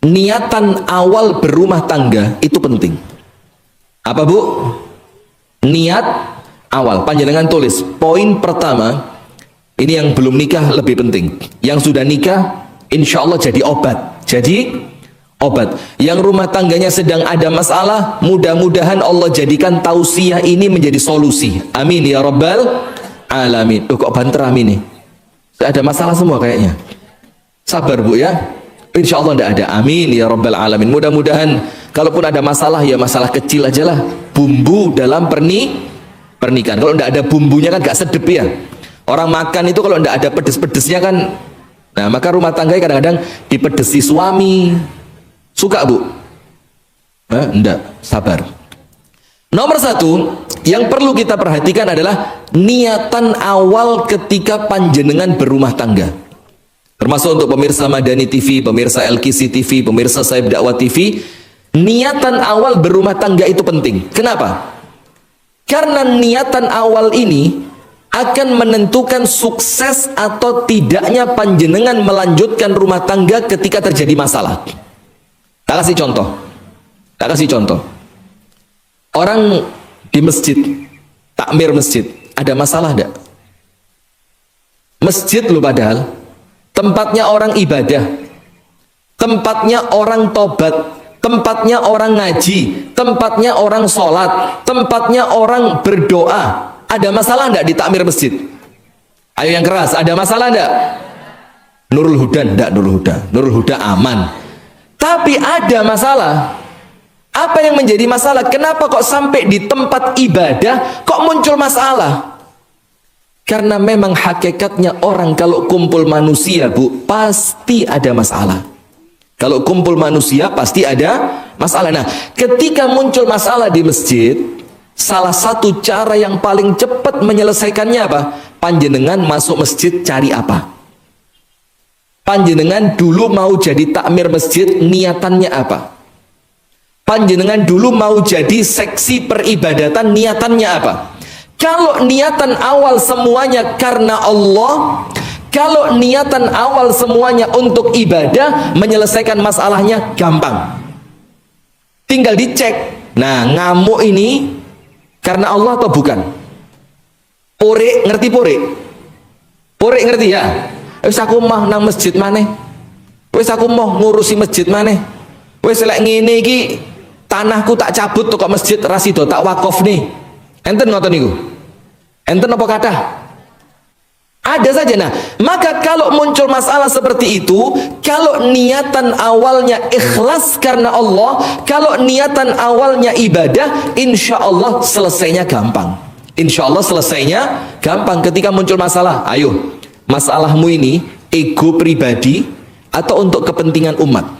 niatan awal berumah tangga itu penting. Apa Bu? Niat awal. Panjenengan tulis poin pertama. Ini yang belum nikah lebih penting. Yang sudah nikah insya Allah jadi obat. Jadi obat. Yang rumah tangganya sedang ada masalah, mudah-mudahan Allah jadikan tausiah ini menjadi solusi. Amin ya rabbal alamin. Kok banter amin nih? Ada masalah semua kayaknya. Sabar Bu ya. Insya Allah tidak ada. Amin ya rabbal alamin. Mudah-mudahan kalaupun ada masalah ya masalah kecil aja lah. Bumbu dalam pernikahan. Kalau tidak ada bumbunya kan gak sedep ya. Orang makan itu kalau tidak ada pedes-pedesnya kan. Nah maka rumah tangga kadang-kadang dipedesi suami. Suka Bu? Enggak, sabar. Nomor satu yang perlu kita perhatikan adalah niatan awal ketika panjenengan berumah tangga. Termasuk untuk pemirsa Madani TV, pemirsa LKC TV, pemirsa Saib Dakwah TV. Niatan awal berumah tangga itu penting. Kenapa? Karena niatan awal ini akan menentukan sukses atau tidaknya panjenengan melanjutkan rumah tangga ketika terjadi masalah. Tak kasih contoh. Tak kasih contoh. Orang di masjid, takmir masjid, ada masalah enggak? Masjid loh padahal tempatnya orang ibadah, tempatnya orang tobat, tempatnya orang ngaji, tempatnya orang sholat, tempatnya orang berdoa. Ada masalah enggak di takmir masjid? Ayo yang keras, ada masalah enggak? Nurul Huda enggak, Nurul Huda. Nurul Huda aman. Tapi ada masalah. Apa yang menjadi masalah? Kenapa kok sampai di tempat ibadah kok muncul masalah? Karena memang hakikatnya orang kalau kumpul manusia Bu, pasti ada masalah. Kalau kumpul manusia pasti ada masalah. Nah, ketika muncul masalah di masjid, salah satu cara yang paling cepat menyelesaikannya apa? Panjenengan masuk masjid cari apa? Panjenengan dulu mau jadi takmir masjid, niatannya apa? Panjenengan dulu mau jadi seksi peribadatan, niatannya apa? Kalau niatan awal semuanya karena Allah, kalau niatan awal semuanya untuk ibadah, menyelesaikan masalahnya gampang. Tinggal dicek. Nah, ngamuk ini karena Allah atau bukan? Pore, ngerti pore? Pore ngerti ya? Wis aku mah nang masjid maneh. Wis aku mau ngurusi masjid maneh. Wis lek ngene iki tanahku tak cabut kok masjid rasido tak wakaf nih. Enten ngoten niku. Enten apa kathah? Ada saja. Nah, maka kalau muncul masalah seperti itu, kalau niatan awalnya ikhlas karena Allah, kalau niatan awalnya ibadah, insya Allah selesainya gampang. Insya Allah selesainya gampang. Ketika muncul masalah, ayo, masalahmu ini ego pribadi atau untuk kepentingan umat?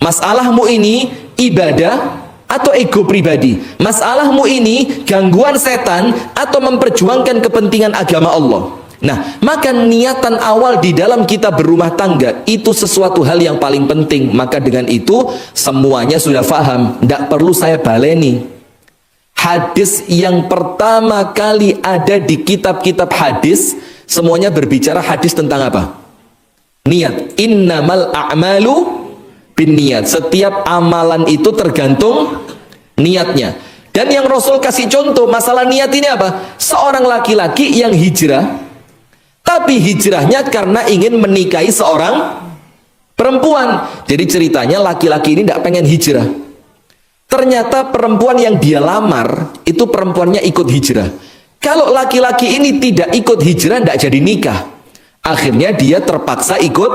Masalahmu ini ibadah atau ego pribadi? Masalahmu ini gangguan setan atau memperjuangkan kepentingan agama Allah? Nah, maka niatan awal di dalam kita berumah tangga itu sesuatu hal yang paling penting. Maka dengan itu semuanya sudah paham, tidak perlu saya baleni. Hadis yang pertama kali ada di kitab-kitab hadis, semuanya berbicara hadis tentang apa? Niat. Innamal a'malu binniyat. Setiap amalan itu tergantung niatnya. Dan yang Rasul kasih contoh masalah niat ini apa? Seorang laki-laki yang hijrah, tapi hijrahnya karena ingin menikahi seorang perempuan. Jadi ceritanya laki-laki ini tidak pengen hijrah. Ternyata perempuan yang dia lamar itu perempuannya ikut hijrah. Kalau laki-laki ini tidak ikut hijrah, tidak jadi nikah. Akhirnya dia terpaksa ikut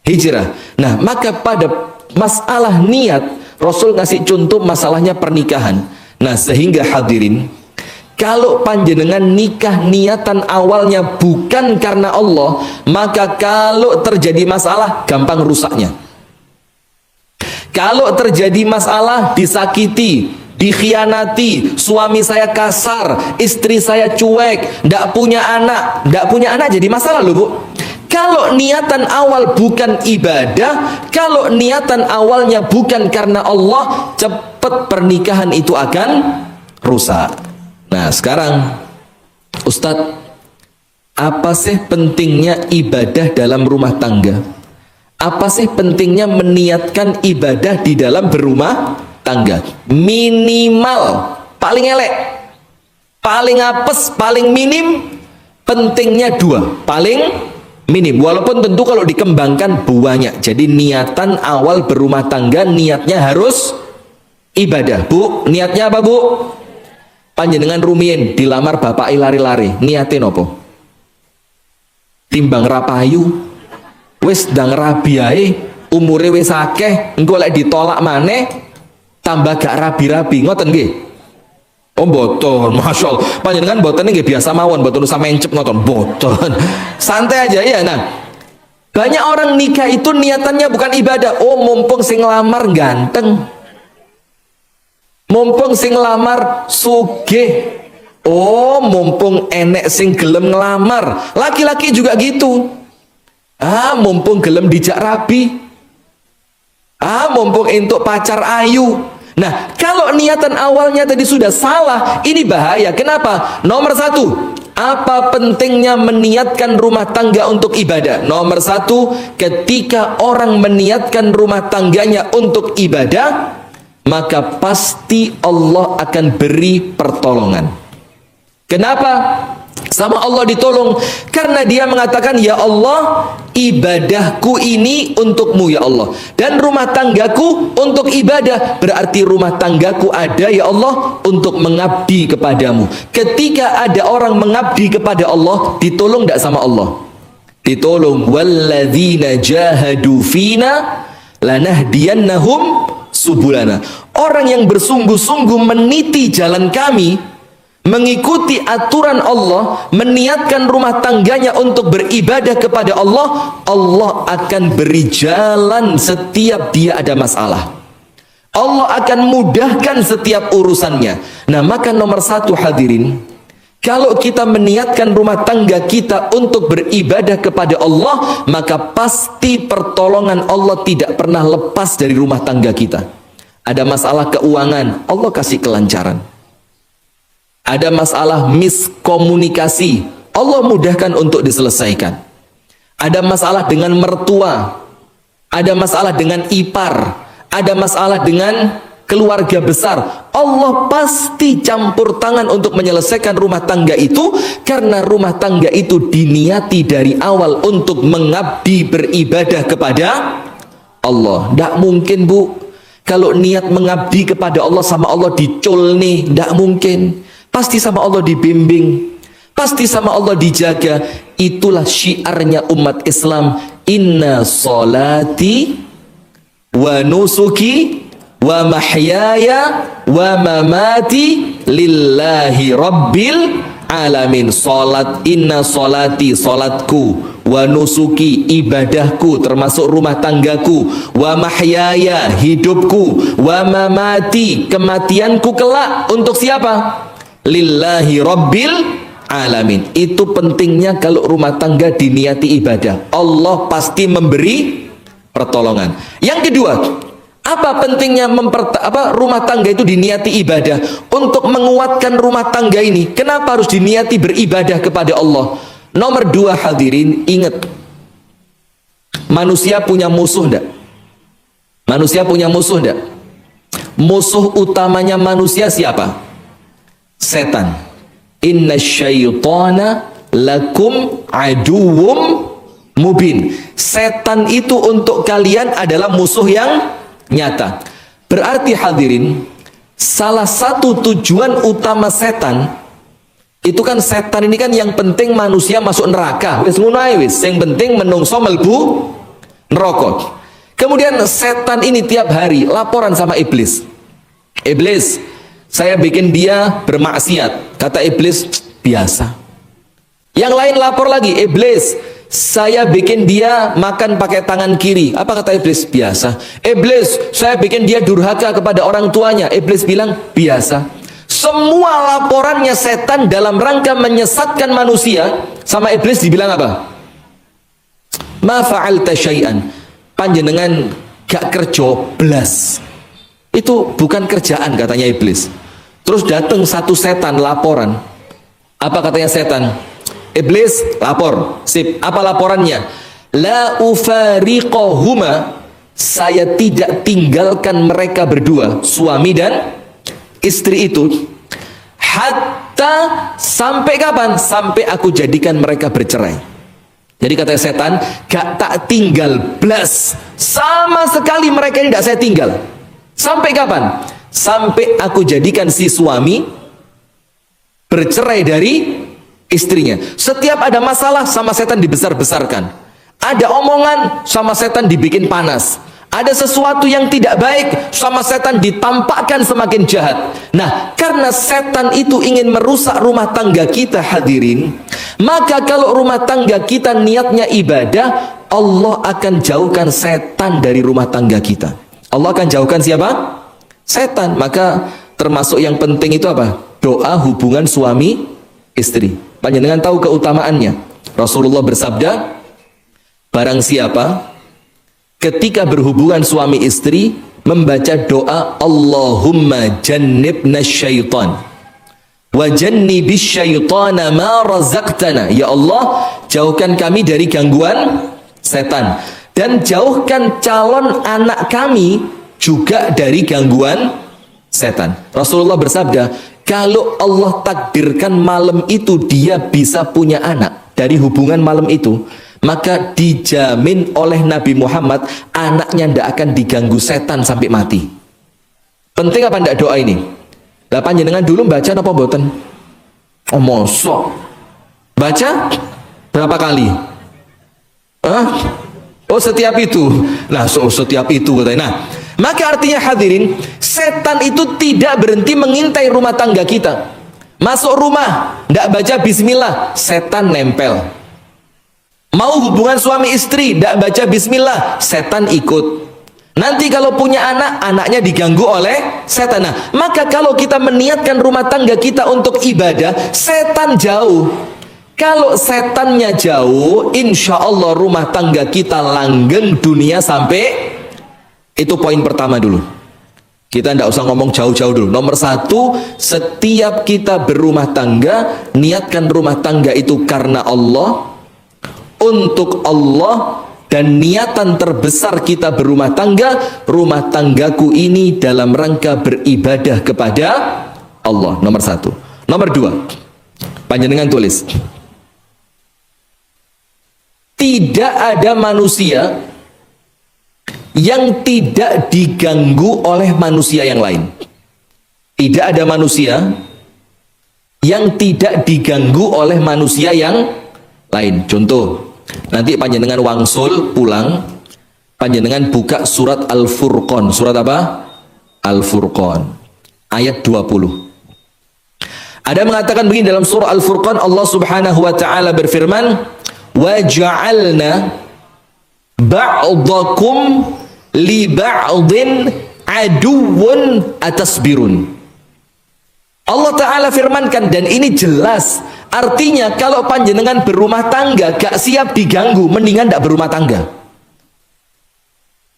hijrah. Nah, maka pada masalah niat, Rasul ngasih contoh masalahnya pernikahan. Nah, sehingga hadirin, kalau panjenengan nikah niatan awalnya bukan karena Allah, maka kalau terjadi masalah gampang rusaknya. Kalau terjadi masalah disakiti, dikhianati, suami saya kasar, istri saya cuek, tidak punya anak jadi masalah loh Bu. Kalau niatan awal bukan ibadah, kalau niatan awalnya bukan karena Allah, cepat pernikahan itu akan rusak. Nah sekarang Ustadz, apa sih pentingnya ibadah dalam rumah tangga? Apa sih pentingnya meniatkan ibadah di dalam berumah tangga? Minimal, paling elek, paling apes, paling minim, pentingnya dua, paling minim. Walaupun tentu kalau dikembangkan banyak. Jadi niatan awal berumah tangga niatnya harus ibadah. Bu, niatnya apa bu? Panjenengan rumiyin dilamar bapak lari-lari, niatin apa? Timbang rapayu, wis ndang rabi ae, umure wis akeh, engko lek ditolak maneh tambah gak rabi-rabi, ngoten nggih? Oh mboten, masyaallah. Panjenengan mboten nggih biasa mawon, mboten usah mencep ngoten, mboten. Santai aja ya. Nah, banyak orang nikah itu niatannya bukan ibadah. Oh, mumpung sing lamar ganteng. Mumpung sing lamar sugih. Oh, mumpung enek sing gelem ngelamar. Laki-laki juga gitu. Ah, mumpung gelem dijak rabi. Ah, mumpung entuk pacar ayu. Nah, kalau niatan awalnya tadi sudah salah, ini bahaya. Kenapa? Nomor satu, apa pentingnya meniatkan rumah tangga untuk ibadah? Nomor satu, ketika orang meniatkan rumah tangganya untuk ibadah, maka pasti Allah akan beri pertolongan. Kenapa? Sama Allah ditolong karena dia mengatakan, ya Allah, ibadahku ini untukmu ya Allah, dan rumah tanggaku untuk ibadah. Berarti rumah tanggaku ada ya Allah untuk mengabdi kepadamu. Ketika ada orang mengabdi kepada Allah, ditolong tidak sama Allah? Ditolong. Walladzina jahadu fina lanahdiyannahum subulana. Orang yang bersungguh-sungguh meniti jalan kami, mengikuti aturan Allah, meniatkan rumah tangganya untuk beribadah kepada Allah, Allah akan beri jalan setiap dia ada masalah. Allah akan mudahkan setiap urusannya. Nah, maka nomor satu hadirin, kalau kita meniatkan rumah tangga kita untuk beribadah kepada Allah, maka pasti pertolongan Allah tidak pernah lepas dari rumah tangga kita. Ada masalah keuangan, Allah kasih kelancaran. Ada masalah miskomunikasi, Allah mudahkan untuk diselesaikan. Ada masalah dengan mertua, ada masalah dengan ipar, ada masalah dengan keluarga besar, Allah pasti campur tangan untuk menyelesaikan rumah tangga itu, karena rumah tangga itu diniati dari awal untuk mengabdi beribadah kepada Allah. Tidak mungkin bu, kalau niat mengabdi kepada Allah sama Allah dicul nih, tidak mungkin. Pasti sama Allah dibimbing, pasti sama Allah dijaga. Itulah syiarnya umat Islam. Inna solati wa nusuki wa mahyaya wa mamati lillahi rabbil alamin. Salat, inna solati, salatku, wa nusuki, ibadahku termasuk rumah tanggaku, wa mahyaya, hidupku, wa mamati, kematianku kelak untuk siapa? Lillahi rabbil alamin. Itu pentingnya kalau rumah tangga diniati ibadah, Allah pasti memberi pertolongan. Yang kedua, apa pentingnya rumah tangga itu diniati ibadah? Untuk menguatkan rumah tangga ini, kenapa harus diniati beribadah kepada Allah? Nomor dua hadirin, ingat, manusia punya musuh enggak? Manusia punya musuh enggak? Musuh utamanya manusia siapa? Setan. Inna syaitana lakum aduwwum mubin. Setan itu untuk kalian adalah musuh yang nyata. Berarti hadirin, salah satu tujuan utama setan itu kan, setan ini kan yang penting manusia masuk neraka. Wis ngono ae wis, sing penting menungso melbu neraka. Kemudian setan ini tiap hari laporan sama iblis. Iblis, saya bikin dia bermaksiat. Kata iblis, biasa. Yang lain lapor lagi, iblis, saya bikin dia makan pakai tangan kiri. Apa kata iblis? Biasa. Iblis, saya bikin dia durhaka kepada orang tuanya. Iblis bilang, biasa. Semua laporannya setan dalam rangka menyesatkan manusia, sama iblis dibilang apa? Ma fa'alta syai'an. Panjenengan gak kerja blas. Itu bukan kerjaan, katanya iblis. Terus datang satu setan laporan. Apa katanya setan? Iblis lapor. Sip. Apa laporannya? la ufariqahuma, saya tidak tinggalkan mereka berdua, suami dan istri itu, hatta, sampai kapan? Sampai aku jadikan mereka bercerai. Jadi kata setan, gak tak tinggal blas, sama sekali mereka ini tidak saya tinggal. Sampai kapan? Sampai aku jadikan si suami bercerai dari istrinya. Setiap ada masalah sama setan dibesar-besarkan. Ada omongan sama setan dibikin panas. Ada sesuatu yang tidak baik sama setan ditampakkan semakin jahat. Nah, karena setan itu ingin merusak rumah tangga kita, hadirin, maka kalau rumah tangga kita niatnya ibadah, Allah akan jauhkan setan dari rumah tangga kita. Allah akan jauhkan siapa? Setan. Maka termasuk yang penting itu apa? Doa hubungan suami istri. Panjenengan tahu keutamaannya. Rasulullah bersabda, barang siapa ketika berhubungan suami istri membaca doa Allahumma jannibna syaitan wa jannibis syaitana ma razaqtana, ya Allah jauhkan kami dari gangguan setan dan jauhkan calon anak kami juga dari gangguan setan. Rasulullah bersabda, kalau Allah takdirkan malam itu dia bisa punya anak dari hubungan malam itu, maka dijamin oleh Nabi Muhammad anaknya tidak akan diganggu setan sampai mati. Penting apa tidak doa ini? Lah panjenengan dulu baca apa mboten? Oh mosok. Baca berapa kali? Oh setiap itu. Nah setiap itu katanya. Nah, maka artinya hadirin, setan itu tidak berhenti mengintai rumah tangga kita. Masuk rumah tidak baca bismillah, setan nempel. Mau hubungan suami istri, tidak baca bismillah, setan ikut. Nanti kalau punya anak, anaknya diganggu oleh setan. Nah, maka kalau kita meniatkan rumah tangga kita untuk ibadah, setan jauh. Kalau setannya jauh, insya Allah rumah tangga kita langgeng dunia sampai. Itu poin pertama dulu. Kita tidak usah ngomong jauh-jauh dulu. Nomor satu, setiap kita berumah tangga, niatkan rumah tangga itu karena Allah, untuk Allah, dan niatan terbesar kita berumah tangga, rumah tanggaku ini dalam rangka beribadah kepada Allah. Nomor satu. Nomor dua, panjenengan tulis, tidak ada manusia yang tidak diganggu oleh manusia yang lain. Tidak ada manusia yang tidak diganggu oleh manusia yang lain. Contoh, nanti panjenengan wangsul pulang, panjenengan buka surat Al-Furqan. Surat apa? Al-Furqan ayat 20. Ada mengatakan begini dalam surah Al-Furqan, Allah Subhanahu wa taala berfirman, wa ja'alna ba'dakum li ba'din aduwwun atasbirun. Allah Ta'ala firmankan, dan ini jelas artinya kalau panjenengan berumah tangga gak siap diganggu, mendingan gak berumah tangga.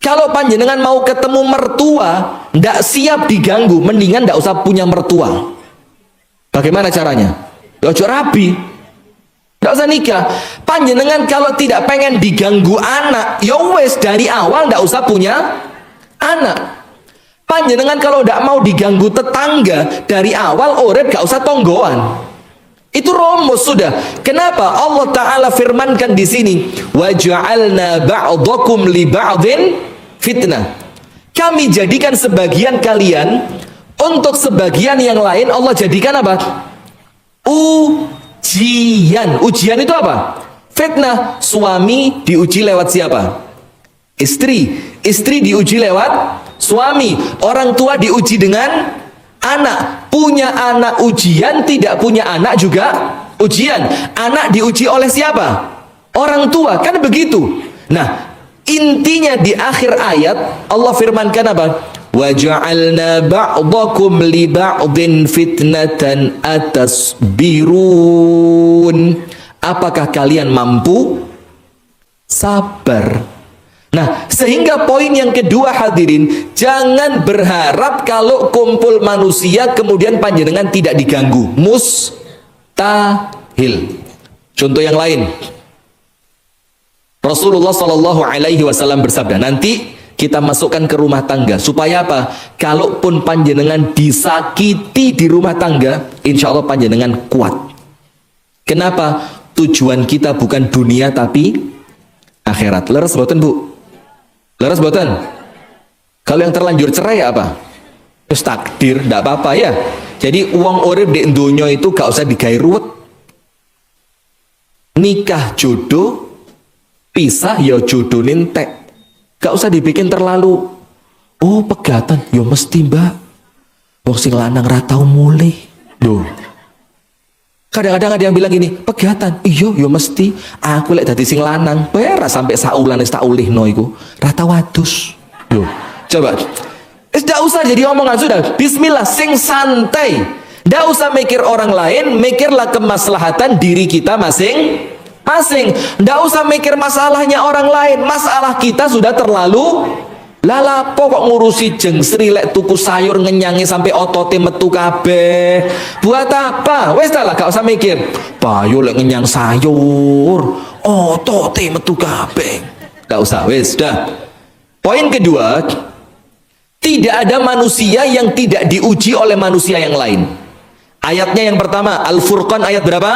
Kalau panjenengan mau ketemu mertua gak siap diganggu, mendingan gak usah punya mertua. Bagaimana caranya? Ojo rabi, gak usah nikah. Panjenengan kalau tidak pengen diganggu anak, ya wes dari awal gak usah punya anak. Panjenengan kalau tidak mau diganggu tetangga, dari awal urip gak usah tonggoan. Itu rumus sudah. Kenapa Allah Ta'ala firmankan di sini, wa ja'alna ba'dakum li ba'din fitnah. Kami jadikan sebagian kalian untuk sebagian yang lain, Allah jadikan apa? Ujian. Ujian itu apa? Fitnah. Suami diuji lewat siapa? Istri. Istri diuji lewat suami. Orang tua diuji dengan anak. Punya anak ujian, tidak punya anak juga ujian. Anak diuji oleh siapa? Orang tua. Kan begitu. Nah, intinya di akhir ayat Allah firmankan apa? Wa ja'alna ba'dakum li ba'din fitnatan atasbirun. Apakah kalian mampu sabar? Nah, sehingga poin yang kedua hadirin, jangan berharap kalau kumpul manusia kemudian panjenengan tidak diganggu. Mustahil. Contoh yang lain, Rasulullah Shallallahu Alaihi Wasallam bersabda, nanti kita masukkan ke rumah tangga supaya apa? Kalaupun panjenengan disakiti di rumah tangga, insya Allah panjenengan kuat. Kenapa? Tujuan kita bukan dunia tapi akhirat. Leres boten bu? Leres boten? Kalau yang terlanjur cerai apa? Terus takdir, tidak apa-apa ya. Jadi uang urip di dunia itu gak usah digawe ruwet. Nikah jodoh, pisah ya jodoh nintek. Gak usah dibikin terlalu, oh pegatan, ya mesti mbak. Wong sing lanang ra tau mulih. Loh. Kadang-kadang ada yang bilang gini, pegatan, iya ya mesti. Aku lek dadi sing lanang, ora sampai saulan wis tak ulihno iku. Ra tau adus. Loh. Coba. Tidak usah jadi omongan, sudah. Bismillah, sing santai. Tidak usah mikir orang lain, mikirlah kemaslahatan diri kita masing-masing. Tidak usah mikir masalahnya orang lain, masalah kita sudah terlalu lalapo kok ngurusi jengsri lek tuku sayur ngenyangi sampai otote metu kabeh. Buat apa? Wes lah, gak usah mikir. Payo lek ngenyang sayur, otote metu kabeh. Gak usah, wes dah. Poin kedua, tidak ada manusia yang tidak diuji oleh manusia yang lain. Ayatnya yang pertama, Al-Furqan ayat berapa?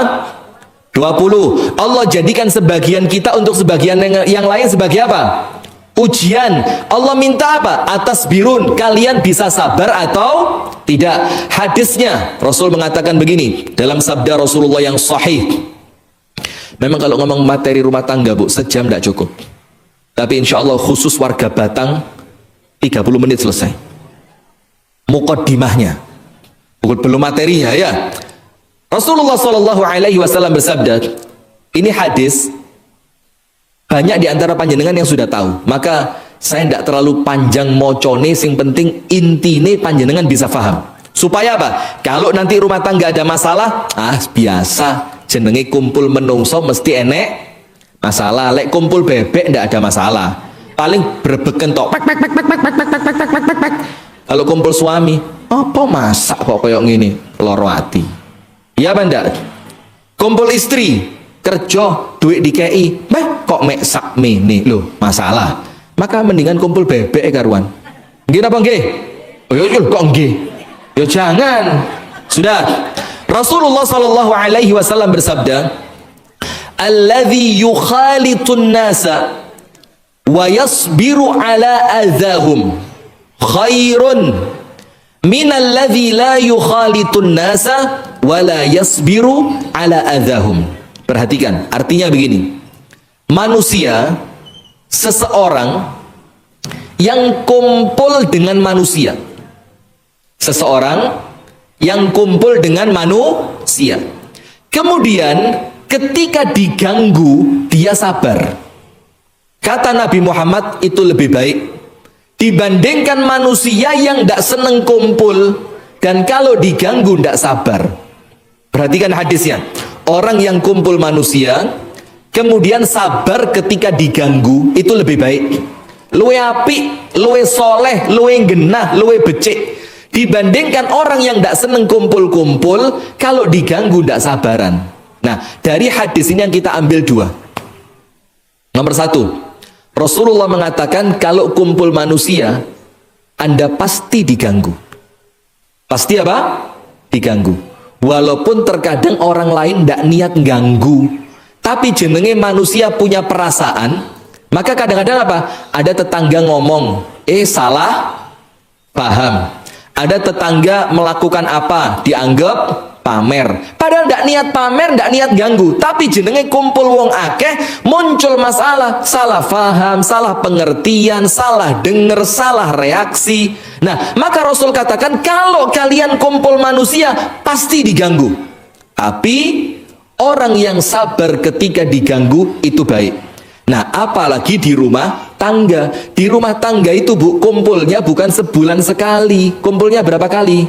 20. Allah jadikan sebagian kita untuk sebagian yang lain sebagai apa? Ujian. Allah minta apa? Atas birun, kalian bisa sabar atau tidak. Hadisnya Rasul mengatakan begini dalam sabda Rasulullah yang sahih. Memang kalau ngomong materi rumah tangga bu, sejam tidak cukup. Tapi insya Allah khusus warga Batang 30 menit selesai. Muqaddimahnya, belum materinya ya. Rasulullah Shallallahu Alaihi Wasallam bersabda, ini hadis banyak di antara panjenengan yang sudah tahu. Maka saya tidak terlalu panjang mocone, sing penting intine panjenengan bisa faham. Supaya apa? Kalau nanti rumah tangga ada masalah, biasa jenenge kumpul menungso mesti enek masalah. Lek kumpul bebek tidak ada masalah. Paling berbeken tok. Kalau kumpul suami, apa masak kok koyok gini, loro hati. Iya banda. Kumpul istri, kerja, duit dikei, kok mek sak mene loh, masalah. Maka mendingan kumpul bebek karuan. Nggih apa nggih? Oh yo kok nggih? Yo jangan. Sudah. Rasulullah Shallallahu Alaihi Wasallam bersabda, "Alladzi yukhalitun nasa wa yasbiru ala adzahum khairun minalladzi la yukhalitun nasa wa la yasbiru ala adzahum." Perhatikan, artinya begini. Manusia, seseorang yang kumpul dengan manusia. Seseorang yang kumpul dengan manusia. Kemudian ketika diganggu, dia sabar. Kata Nabi Muhammad itu lebih baik dibandingkan manusia yang tidak seneng kumpul dan kalau diganggu tidak sabar. Perhatikan hadisnya. Orang yang kumpul manusia kemudian sabar ketika diganggu itu lebih baik. Luwe apik, luwe soleh, luwe genah, luwe becik dibandingkan orang yang tidak seneng kumpul-kumpul kalau diganggu tidak sabaran. Nah, dari hadis ini yang kita ambil dua. Nomor satu, Rasulullah mengatakan kalau kumpul manusia Anda pasti diganggu. Pasti apa? Diganggu. Walaupun terkadang orang lain tidak niat ganggu, tapi jenenge manusia punya perasaan, maka kadang-kadang apa? Ada tetangga ngomong, salah paham. Ada tetangga melakukan apa? Dianggap pamer. Padahal tidak niat pamer, tidak niat ganggu, tapi jenenge kumpul wong akeh, muncul masalah, salah faham, salah pengertian, salah dengar, salah reaksi. Nah, maka Rasul katakan kalau kalian kumpul manusia pasti diganggu. Tapi orang yang sabar ketika diganggu itu baik. Nah, apalagi di rumah tangga. Di rumah tangga itu bu, kumpulnya bukan sebulan sekali. Kumpulnya berapa kali?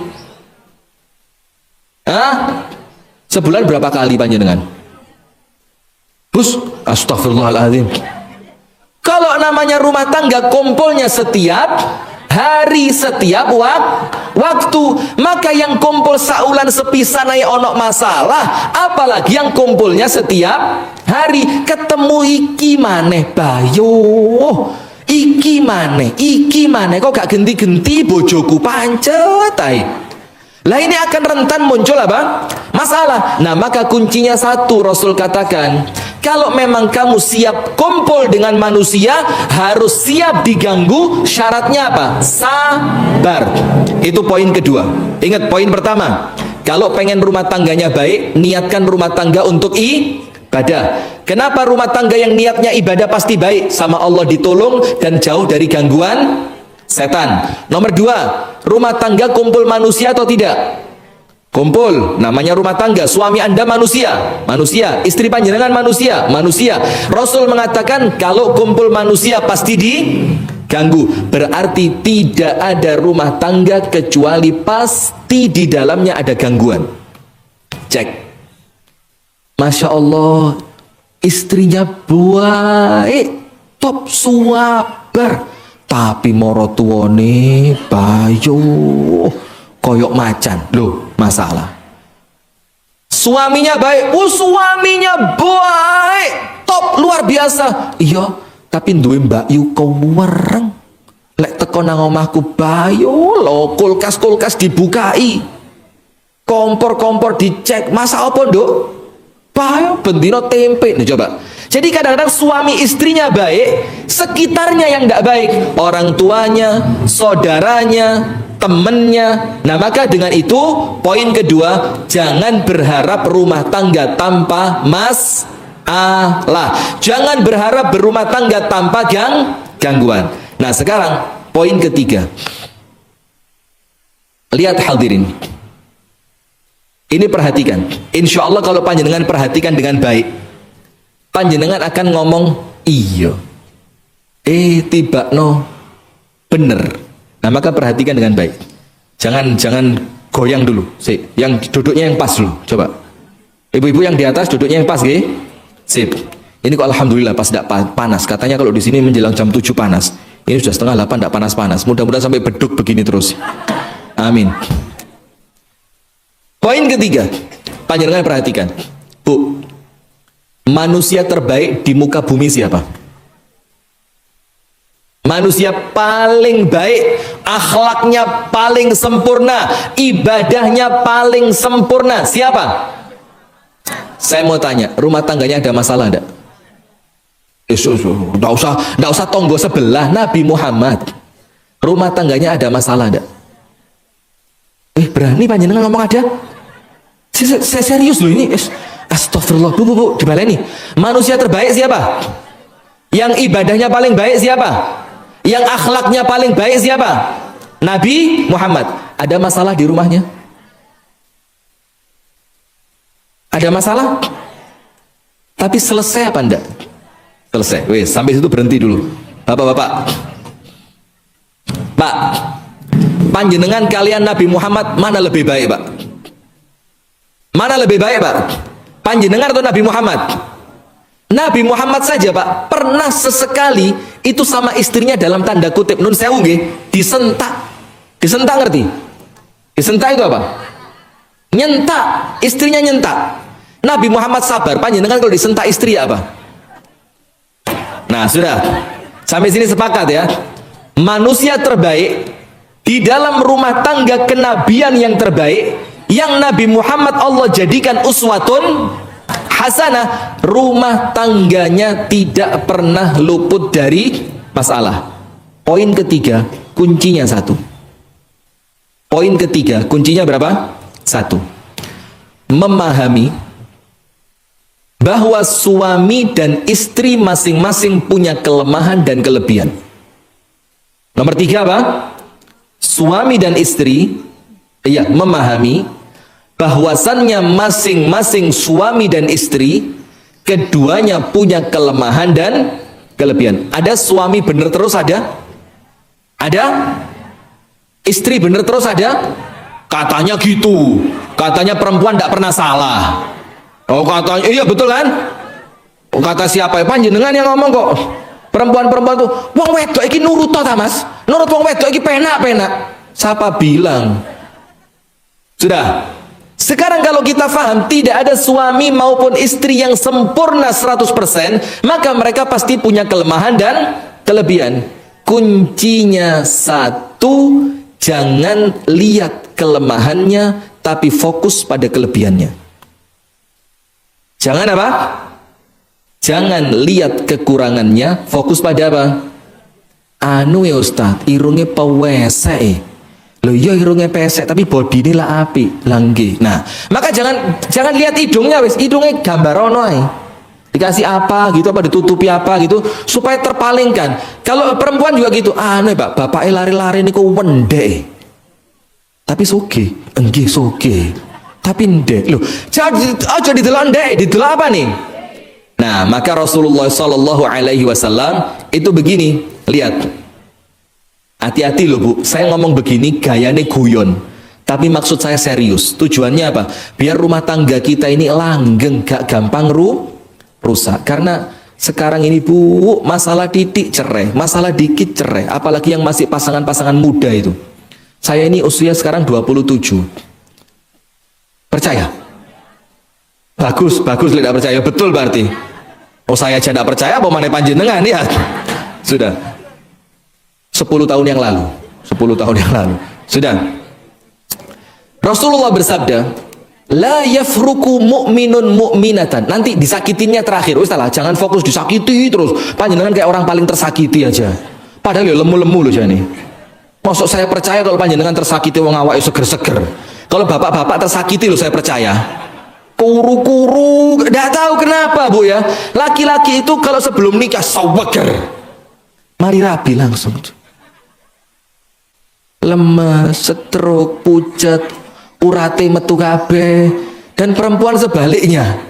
Sebulan berapa kali panjenengan? Bus, astagfirullahaladzim. Kalau namanya rumah tangga kumpulnya setiap hari, setiap waktu. Maka yang kumpul saulan sepisan ae onok masalah, apalagi yang kumpulnya setiap hari. Ketemu iki maneh bayo, iki maneh kok gak genti-genti bojoku pancet ae. Lah ini akan rentan muncul apa? Masalah. Nah, maka kuncinya satu, Rasul katakan, kalau memang kamu siap kumpul dengan manusia, harus siap diganggu. Syaratnya apa? Sabar. Itu poin kedua. Ingat poin pertama, kalau pengen rumah tangganya baik, niatkan rumah tangga untuk ibadah. Kenapa rumah tangga yang niatnya ibadah pasti baik? Sama Allah ditolong dan jauh dari gangguan setan. Nomor dua, rumah tangga kumpul manusia atau tidak? Kumpul, namanya rumah tangga. Suami Anda manusia, istri panjenengan manusia. Rasul mengatakan kalau kumpul manusia pasti diganggu. Berarti tidak ada rumah tangga kecuali pasti di dalamnya ada gangguan. Cek. Masya Allah, istrinya baik, top suabar, tapi moro tuane bayo koyok macan. Loh, masalah. Suaminya baik, suaminya baik, top luar biasa. Iya, tapi duwe Mbak Yu wereng. Lek teko nang omahku bayo lo, kulkas dibukai, kompor dicek. Masa apa, Nduk? Bayo bendino tempe. Nih coba. Jadi kadang-kadang suami istrinya baik, sekitarnya yang tidak baik, orang tuanya, saudaranya, temennya. Nah, maka dengan itu poin kedua, jangan berharap rumah tangga tanpa masalah. Jangan berharap berumah tangga tanpa gangguan. Nah, sekarang poin ketiga. Lihat hadirin. Ini perhatikan. Insya Allah kalau panjenengan perhatikan dengan baik, panjenengan akan ngomong iya, tiba no bener. Nah, maka perhatikan dengan baik. Jangan goyang dulu. Yang duduknya yang pas dulu. Coba. Ibu-ibu yang di atas duduknya yang pas, nggih? Sip. Ini kok alhamdulillah pas tidak panas. Katanya kalau di sini menjelang jam 7 panas. Ini sudah setengah 8 tidak panas-panas. Mudah-mudahan sampai beduk begini terus. Amin. Poin ketiga, panjenengan perhatikan. Bu, manusia terbaik di muka bumi siapa? Manusia paling baik, akhlaknya paling sempurna, ibadahnya paling sempurna. Siapa? Saya mau tanya, rumah tangganya ada masalah enggak? Enggak usah tonggo sebelah, Nabi Muhammad. Rumah tangganya ada masalah enggak? Berani panjenengan ngomong ada? Saya serius loh ini. Astagfirullah. Bu, dibaleni. Manusia terbaik siapa? Yang ibadahnya paling baik siapa? Yang akhlaknya paling baik siapa? Nabi Muhammad. Ada masalah di rumahnya? Ada masalah? Tapi selesai apa enggak? Selesai. Wes, sampai situ berhenti dulu. Bapak-bapak. Pak, panjenengan kalian Nabi Muhammad mana lebih baik, Pak? Mana lebih baik, Pak? Panjenengan atau Nabi Muhammad? Nabi Muhammad saja, Pak, pernah sesekali itu sama istrinya dalam tanda kutip nun sewu nggih, disentak. Disentak ngerti? Disentak itu apa? Nyentak, istrinya nyentak. Nabi Muhammad sabar. Panjenengan kalau disentak istri apa? Nah, sudah. Sampai sini sepakat ya. Manusia terbaik di dalam rumah tangga kenabian yang terbaik, yang Nabi Muhammad Allah jadikan uswatun hasanah, rumah tangganya tidak pernah luput dari masalah. Poin ketiga, kuncinya satu. Poin ketiga, kuncinya berapa? Satu. Memahami bahwa suami dan istri masing-masing punya kelemahan dan kelebihan. Nomor tiga apa? Suami dan istri memahami bahwasannya masing-masing suami dan istri keduanya punya kelemahan dan kelebihan. Ada suami bener terus ada? Ada? Istri bener terus ada? Katanya gitu. Katanya perempuan tidak pernah salah. Oh, katanya iya betul kan? Oh, kata siapa? Panjenengan yang ngomong kok. Perempuan-perempuan tuh, wong wedok iki nurut ta, Mas? Nurut wong wedok iki penak-penak. Siapa bilang? Sudah. Sekarang kalau kita paham tidak ada suami maupun istri yang sempurna 100%, maka mereka pasti punya kelemahan dan kelebihan. Kuncinya satu, jangan lihat kelemahannya tapi fokus pada kelebihannya. Jangan apa? Jangan lihat kekurangannya, fokus pada apa? Anu ya Ustaz, irungnya pewesek. Loh iya irungnya pesek tapi body ini lah api langgi. Nah, maka jangan lihat hidungnya wis, hidungnya gambar ono ae. Dikasih apa gitu, apa ditutupi apa gitu supaya terpalingkan. Kalau perempuan juga gitu, aneh Pak, bapaknya lari-lari niku wendek. Tapi soge, enggih soge. Tapi ndek. Loh, aja didelok ndek, didelok apa nih? Nah, maka Rasulullah Shallallahu Alaihi Wasallam itu begini, lihat. Hati-hati loh Bu, saya ngomong begini gayanya guyon, tapi maksud saya serius. Tujuannya apa? Biar rumah tangga kita ini langgeng, gak gampang rusak. Karena sekarang ini Bu, masalah titik cerai, masalah dikit cerai, apalagi yang masih pasangan-pasangan muda itu. Saya ini usia sekarang 27. Percaya? Bagus, tidak percaya, betul berarti. Oh saya aja tidak percaya, apa mana panjenengan ya? Sudah. 10 tahun yang lalu, sudah. Rasulullah bersabda, la yafruku mu'minun mu'minatan. Nanti disakitinnya terakhir. Ustaz, jangan fokus disakiti terus. Panjenengan kayak orang paling tersakiti aja. Padahal ya lemu-lemu loh jani. Maksud saya percaya kalau panjenengan tersakiti wong awake seger-seger. Kalau bapak-bapak tersakiti loh saya percaya. Kuru-kuru, tidak tahu kenapa Bu ya. Laki-laki itu kalau sebelum nikah saweger. Mari rabi langsung. Lemes, stroke, pucat, urate metu kabeh. Dan perempuan sebaliknya.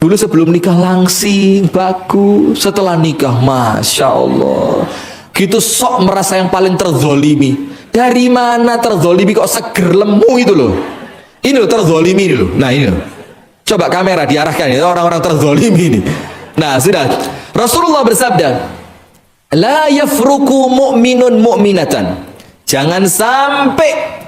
Dulu sebelum nikah langsing, bagus. Setelah nikah, Masya Allah. Gitu sok merasa yang paling terzolimi. Dari mana terzolimi kok seger lemu itu loh. Ini loh terzolimi ini loh. Nah ini loh. Coba kamera diarahkan ya orang-orang terzolimi ini. Nah sudah. Rasulullah bersabda, la yafruku mu'minun mu'minatan. Jangan sampai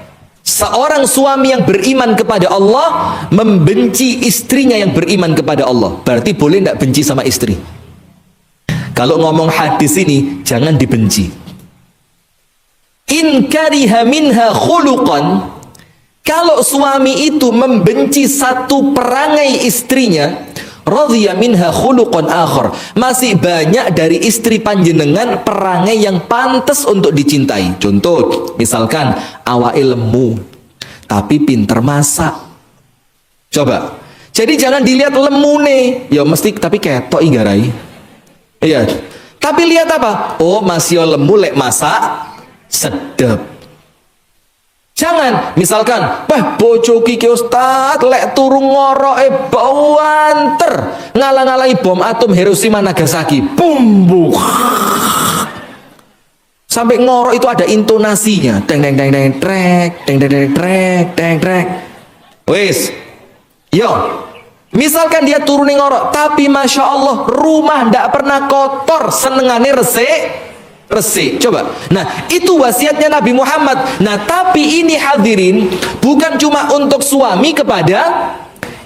seorang suami yang beriman kepada Allah membenci istrinya yang beriman kepada Allah. Berarti boleh tidak benci sama istri. Kalau ngomong hadis ini jangan dibenci. In kariha minha khuluqan, kalau suami itu membenci satu perangai istrinya, radhiya minha khuluqan akhar, masih banyak dari istri panjenengan perangai yang pantas untuk dicintai. Contoh, misalkan awake lemu tapi pinter masak. Coba. Jadi jangan dilihat lemune, ya mesti tapi ketok inggarai. Iya. Tapi lihat apa? Oh, masih lemu lek masak sedep. Jangan, misalkan, bojo kiki Ustaz, lek turung ngoroke banter, ngalang-alangi bom atom Hiroshima Nagasaki, bumbu. Sampai ngorok itu ada intonasinya, teng teng teng teng trek, teng teng teng trek, teng trek. Wis, yo, misalkan dia turun ngorok, tapi Masya Allah rumah ndak pernah kotor, senengane resik. Coba. Nah, itu wasiatnya Nabi Muhammad. Nah, tapi ini hadirin bukan cuma untuk suami kepada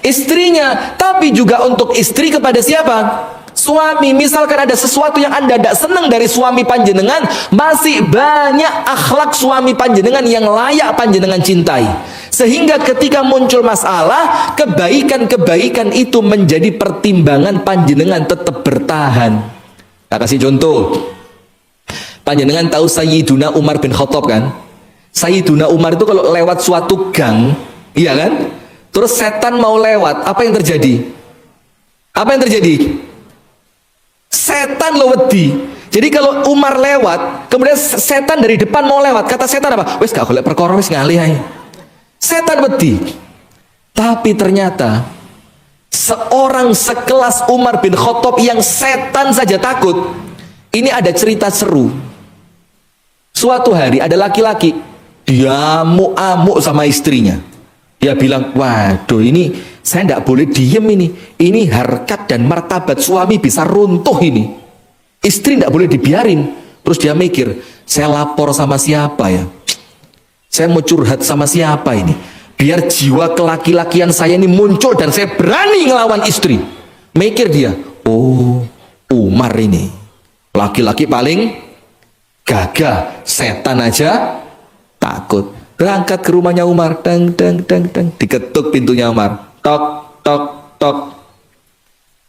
istrinya, tapi juga untuk istri kepada siapa? Suami. Misalkan ada sesuatu yang Anda tidak senang dari suami panjenengan, masih banyak akhlak suami panjenengan yang layak panjenengan cintai. Sehingga ketika muncul masalah, kebaikan-kebaikan itu menjadi pertimbangan panjenengan tetap bertahan. Saya kasih contoh. Panjenengan tahu Sayyiduna Umar bin Khattab kan? Sayyiduna Umar itu kalau lewat suatu gang, iya kan? Terus setan mau lewat, apa yang terjadi? Apa yang terjadi? Setan lo wedi. Jadi kalau Umar lewat, kemudian setan dari depan mau lewat, kata setan apa? Wes gak boleh perkara wes ngalih ae. Setan wedi. Tapi ternyata seorang sekelas Umar bin Khattab yang setan saja takut. Ini ada cerita seru. Suatu hari ada laki-laki, dia amuk-amuk sama istrinya. Dia bilang, waduh ini saya tidak boleh diem ini. Ini harkat dan martabat suami bisa runtuh ini. Istri tidak boleh dibiarin. Terus dia mikir, saya lapor sama siapa ya? Saya mau curhat sama siapa ini? Biar jiwa kelaki-lakian saya ini muncul dan saya berani ngelawan istri. Mikir dia, oh Umar ini laki-laki paling gagah, setan aja takut. Berangkat ke rumahnya Umar, dang dang dang dang, diketuk pintunya Umar, tok tok tok.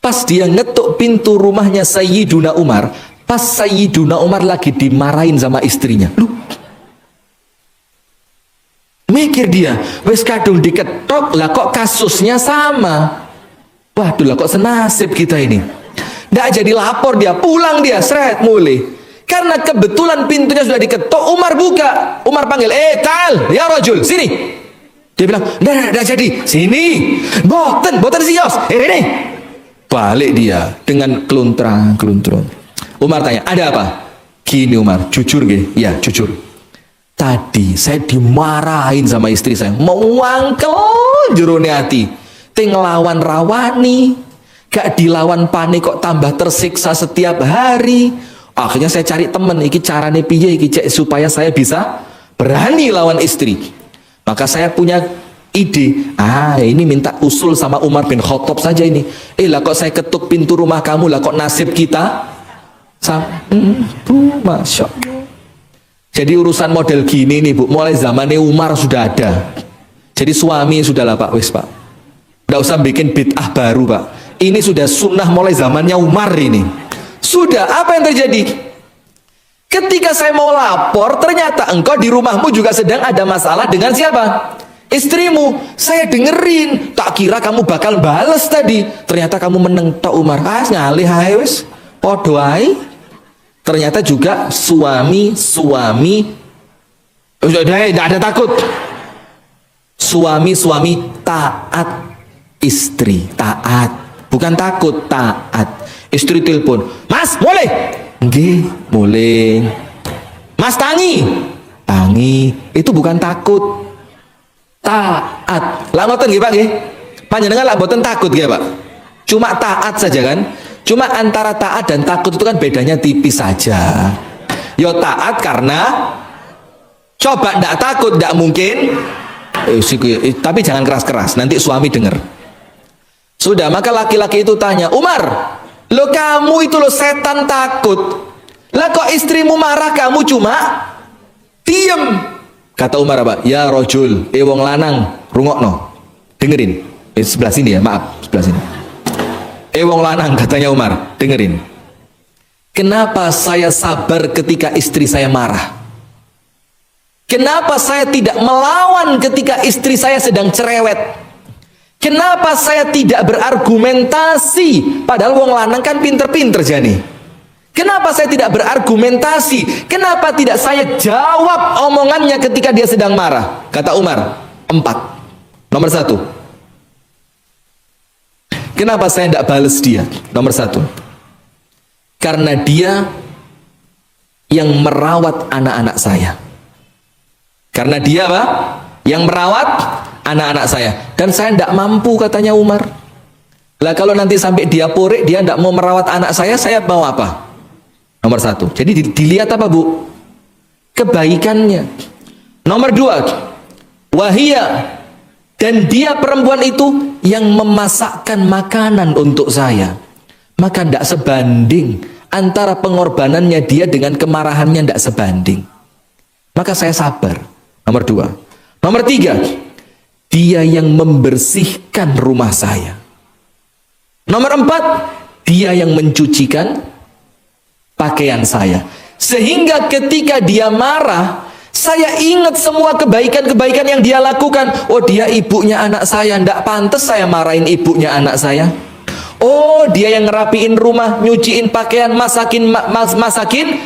Pas dia ngetuk pintu rumahnya Sayyiduna Umar, pas Sayyiduna Umar lagi dimarahin sama istrinya. Lu mikir dia, wes kadung diketok, lah kok kasusnya sama. Waduh, lah kok senasib kita ini. Nggak jadi lapor dia, pulang dia, seret mulai. Karena kebetulan pintunya sudah diketok, Umar buka. Umar panggil, Tal, ya rojul, sini. Dia bilang, nggak jadi, sini. Boten sios, ini. Balik dia dengan keluntrang. Umar tanya, ada apa? Gini Umar, jujur gak? Ya, jujur. Tadi saya dimarahin sama istri saya, mau wangkel jerone hati. Ngelawan rawani, gak dilawan panik kok tambah tersiksa setiap hari. Akhirnya saya cari temen, iki carane piye iki cek supaya saya bisa berani lawan istri. Maka saya punya ide, ini minta usul sama Umar bin Khattab saja ini. Lah kok saya ketuk pintu rumah kamu, lah kok nasib kita Masya Allah. Jadi urusan model gini nih Bu, mulai zamannya Umar sudah ada. Jadi suami sudahlah Pak, wis Pak, nggak usah bikin bid'ah baru Pak. Ini sudah sunnah mulai zamannya Umar ini. Sudah, apa yang terjadi? Ketika saya mau lapor, ternyata engkau di rumahmu juga sedang ada masalah dengan siapa? Istrimu. Saya dengerin, tak kira kamu bakal bales tadi. Ternyata kamu meneng tok Umar. Ngalih ae wis, podo ae. Ternyata juga suami tidak ada takut. Suami taat, istri taat, bukan takut, taat. Istri telepon, Mas boleh? Nggih, boleh. Mas tangi, itu bukan takut, taat. Lah ngoten nggih Pak nggih. Panjenengan lah mboten takut nggih Pak. Cuma taat saja kan? Cuma antara taat dan takut itu kan bedanya tipis saja. Yo taat karena coba ndak takut ndak mungkin. Tapi jangan keras-keras, nanti suami dengar. Sudah, maka laki-laki itu tanya, Umar, lo kamu itu lo setan takut. Lah kok istrimu marah kamu cuma diem? Kata Umar apa? Ya rojul, wong lanang, rungokno, dengerin. Sebelah sini ya, maaf, sebelah sini. Wong lanang, katanya Umar, dengerin. Kenapa saya sabar ketika istri saya marah? Kenapa saya tidak melawan ketika istri saya sedang cerewet? Kenapa saya tidak berargumentasi? Padahal wong lanang kan pinter-pinter jani. Kenapa saya tidak berargumentasi? Kenapa tidak saya jawab omongannya ketika dia sedang marah? Kata Umar, 4. Nomor 1. Kenapa saya tidak balas dia? Nomor 1. Karena dia yang merawat anak-anak saya. Karena dia apa? Yang merawat anak-anak saya. Dan saya tidak mampu, katanya Umar. Lah kalau nanti sampai dia porik, dia tidak mau merawat anak saya mau apa? Nomor 1. Jadi dilihat apa Bu? Kebaikannya. Nomor 2. Wahia. Dan dia perempuan itu yang memasakkan makanan untuk saya. Maka tidak sebanding antara pengorbanannya dia dengan kemarahannya, tidak sebanding. Maka saya sabar. Nomor 2. Nomor 3. Dia yang membersihkan rumah saya. Nomor 4. Dia yang mencucikan pakaian saya. Sehingga ketika dia marah, saya ingat semua kebaikan-kebaikan yang dia lakukan. Oh, dia ibunya anak saya, ndak pantas saya marahin ibunya anak saya. Oh, dia yang ngerapiin rumah, nyuciin pakaian, masakin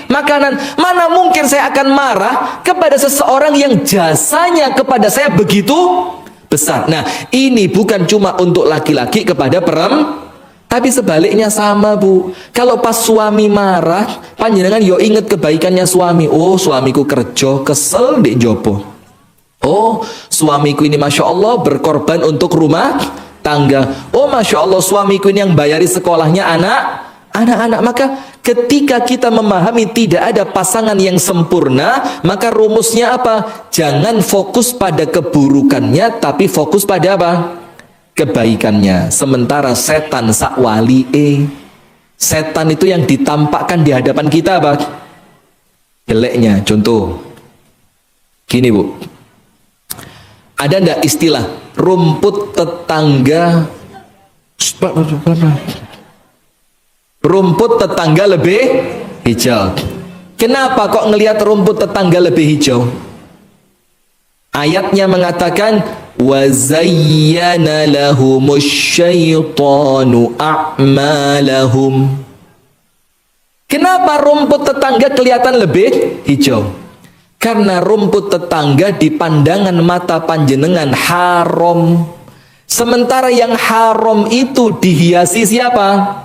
makanan. Mana mungkin saya akan marah kepada seseorang yang jasanya kepada saya begitu besar. Nah, ini bukan cuma untuk laki-laki kepada perempuan, tapi sebaliknya sama Bu. Kalau pas suami marah, panjenengan yo inget kebaikannya suami. Oh, suamiku kerja kesel di jopo. Oh, suamiku ini Masya Allah berkorban untuk rumah tangga. Oh, Masya Allah suamiku ini yang bayari sekolahnya anak-anak. Maka ketika kita memahami tidak ada pasangan yang sempurna, maka rumusnya apa? Jangan fokus pada keburukannya, tapi fokus pada apa? Kebaikannya. Sementara setan sakwali setan itu yang ditampakkan di hadapan kita apa? Jeleknya. Contoh gini Bu, ada ndak istilah rumput tetangga, rumput tetangga lebih hijau? Kenapa kok ngelihat rumput tetangga lebih hijau? Ayatnya mengatakan wa zayyana lahumus syaitanu a'malahum. Kenapa rumput tetangga kelihatan lebih hijau? Karena rumput tetangga di pandangan mata panjenengan haram. Sementara yang haram itu dihiasi siapa?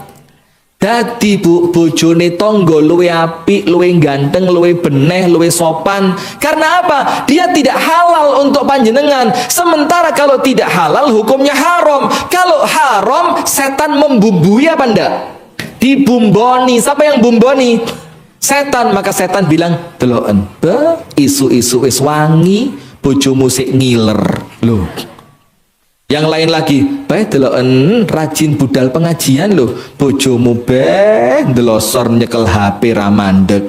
Dadi Bu, bojone tonggo luwe apik, luwe ganteng, luwe beneh, luwe sopan. Karena apa? Dia tidak halal untuk panjenengan. Sementara kalau tidak halal hukumnya haram. Kalau haram setan membumbui apa ndak? Dibumboni. Siapa yang bumboni? Setan. Maka setan bilang, deloken, isu-isu wis wangi, bojomu sik ngiler. Loh. Yang lain lagi, bae deloken rajin budal pengajian loh, bojomu delosor nyekel HP ramandek.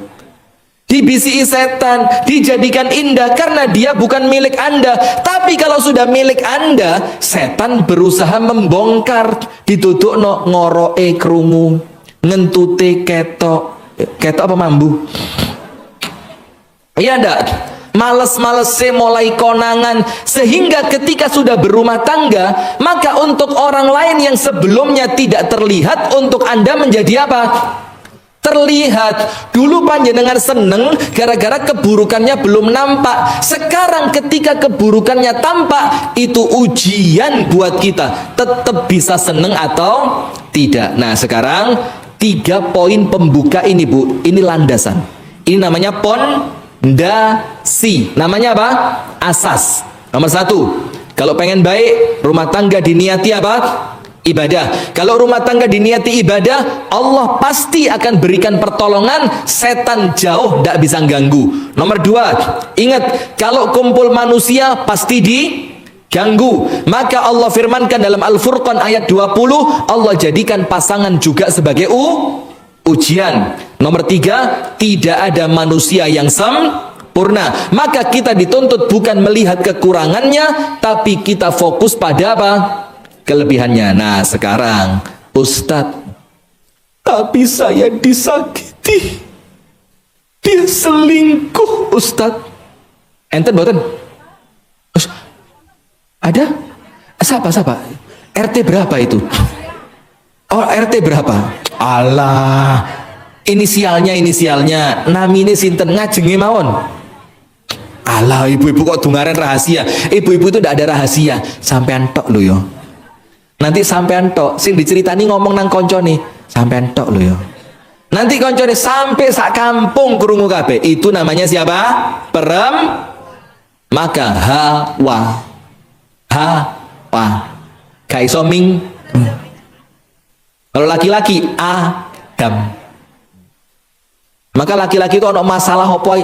Dibisiki setan, dijadikan indah karena dia bukan milik Anda. Tapi kalau sudah milik Anda, setan berusaha membongkar, ditutupno ngoroe krungu, ngentute ketok apa mambu. Iya ndak? Males-males mulai konangan, sehingga ketika sudah berumah tangga, maka untuk orang lain yang sebelumnya tidak terlihat, untuk Anda menjadi apa? Terlihat. Dulu panjenengan seneng gara-gara keburukannya belum nampak. Sekarang ketika keburukannya tampak, itu ujian buat kita, tetap bisa seneng atau tidak. Nah sekarang 3 poin pembuka ini Bu, ini landasan, ini namanya pondasi, namanya apa? Asas. Nomor 1, kalau pengen baik rumah tangga diniati apa? Ibadah. Kalau rumah tangga diniati ibadah, Allah pasti akan berikan pertolongan, setan jauh, tidak bisa ganggu. Nomor 2, ingat, kalau kumpul manusia pasti diganggu. Maka Allah firmankan dalam Al-Furqan ayat 20, Allah jadikan pasangan juga sebagai ujian. Nomor 3, tidak ada manusia yang sempurna. Maka kita dituntut bukan melihat kekurangannya, tapi kita fokus pada apa? Kelebihannya. Nah sekarang, Ustadz, tapi saya disakiti, dia selingkuh Ustadz. Enten boten? Ada? Siapa? RT berapa itu? Oh RT berapa? Allah, inisialnya namine sinten, ngajenge mawon. Alah, ibu-ibu kok dungaren rahasia? Ibu-ibu itu tidak ada rahasia, sampean tok lho yo. Nanti sampean tok, sing diceritani ngomong nang koncone, sampean tok lho yo. Nanti koncone sampai sak kampung krungu kabeh. Itu namanya siapa? Maka Hawa. Gak iso ming. Kalau laki-laki Adam. Maka laki-laki itu ada masalah apa?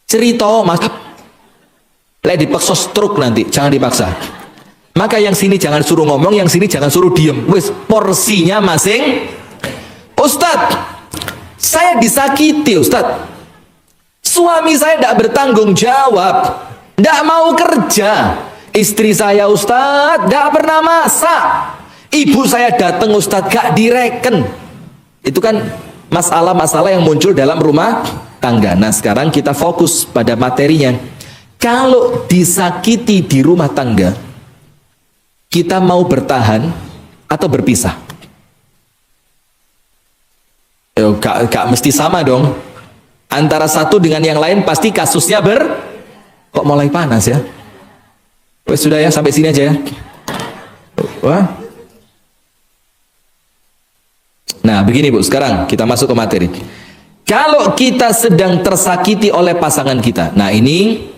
Cerita Mas. Lek dipaksa stroke nanti, jangan dipaksa. Maka yang sini jangan suruh ngomong, yang sini jangan suruh diem. Wis porsinya masing. Ustadz, saya disakiti Ustadz. Suami saya tidak bertanggung jawab, tidak mau kerja. Istri saya Ustadz tidak pernah masak. Ibu saya datang Ustadz gak direken. Itu kan masalah-masalah yang muncul dalam rumah tangga. Nah sekarang kita fokus pada materinya. Kalau disakiti di rumah tangga, kita mau bertahan atau berpisah? Gak mesti sama dong. Antara satu dengan yang lain pasti kasusnya kok mulai panas ya? Wes sudah ya, sampai sini aja ya. Wah. Nah begini Bu, sekarang kita masuk ke materi. Kalau kita sedang tersakiti oleh pasangan kita, nah ini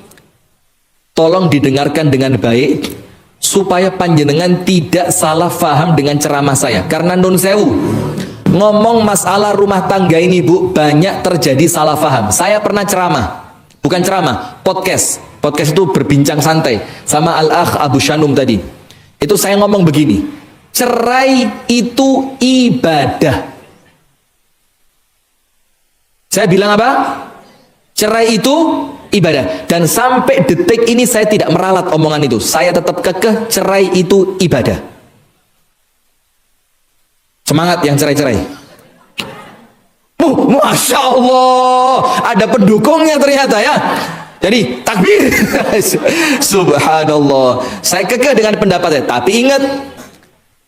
tolong didengarkan dengan baik, supaya panjenengan tidak salah faham dengan ceramah saya. Karena nun sewu, ngomong masalah rumah tangga ini Bu, banyak terjadi salah paham. Saya pernah ceramah, bukan ceramah, podcast itu berbincang santai sama Al-Akh Abu Shanum tadi. Itu saya ngomong begini, cerai itu ibadah. Saya bilang apa? Cerai itu ibadah. Dan sampai detik ini saya tidak meralat omongan itu. Saya tetap kekeh, cerai itu ibadah. Semangat yang cerai-cerai. Masya Allah, ada pendukungnya ternyata ya. Jadi takbir. Subhanallah. Saya kekeh dengan pendapatnya. Tapi ingat,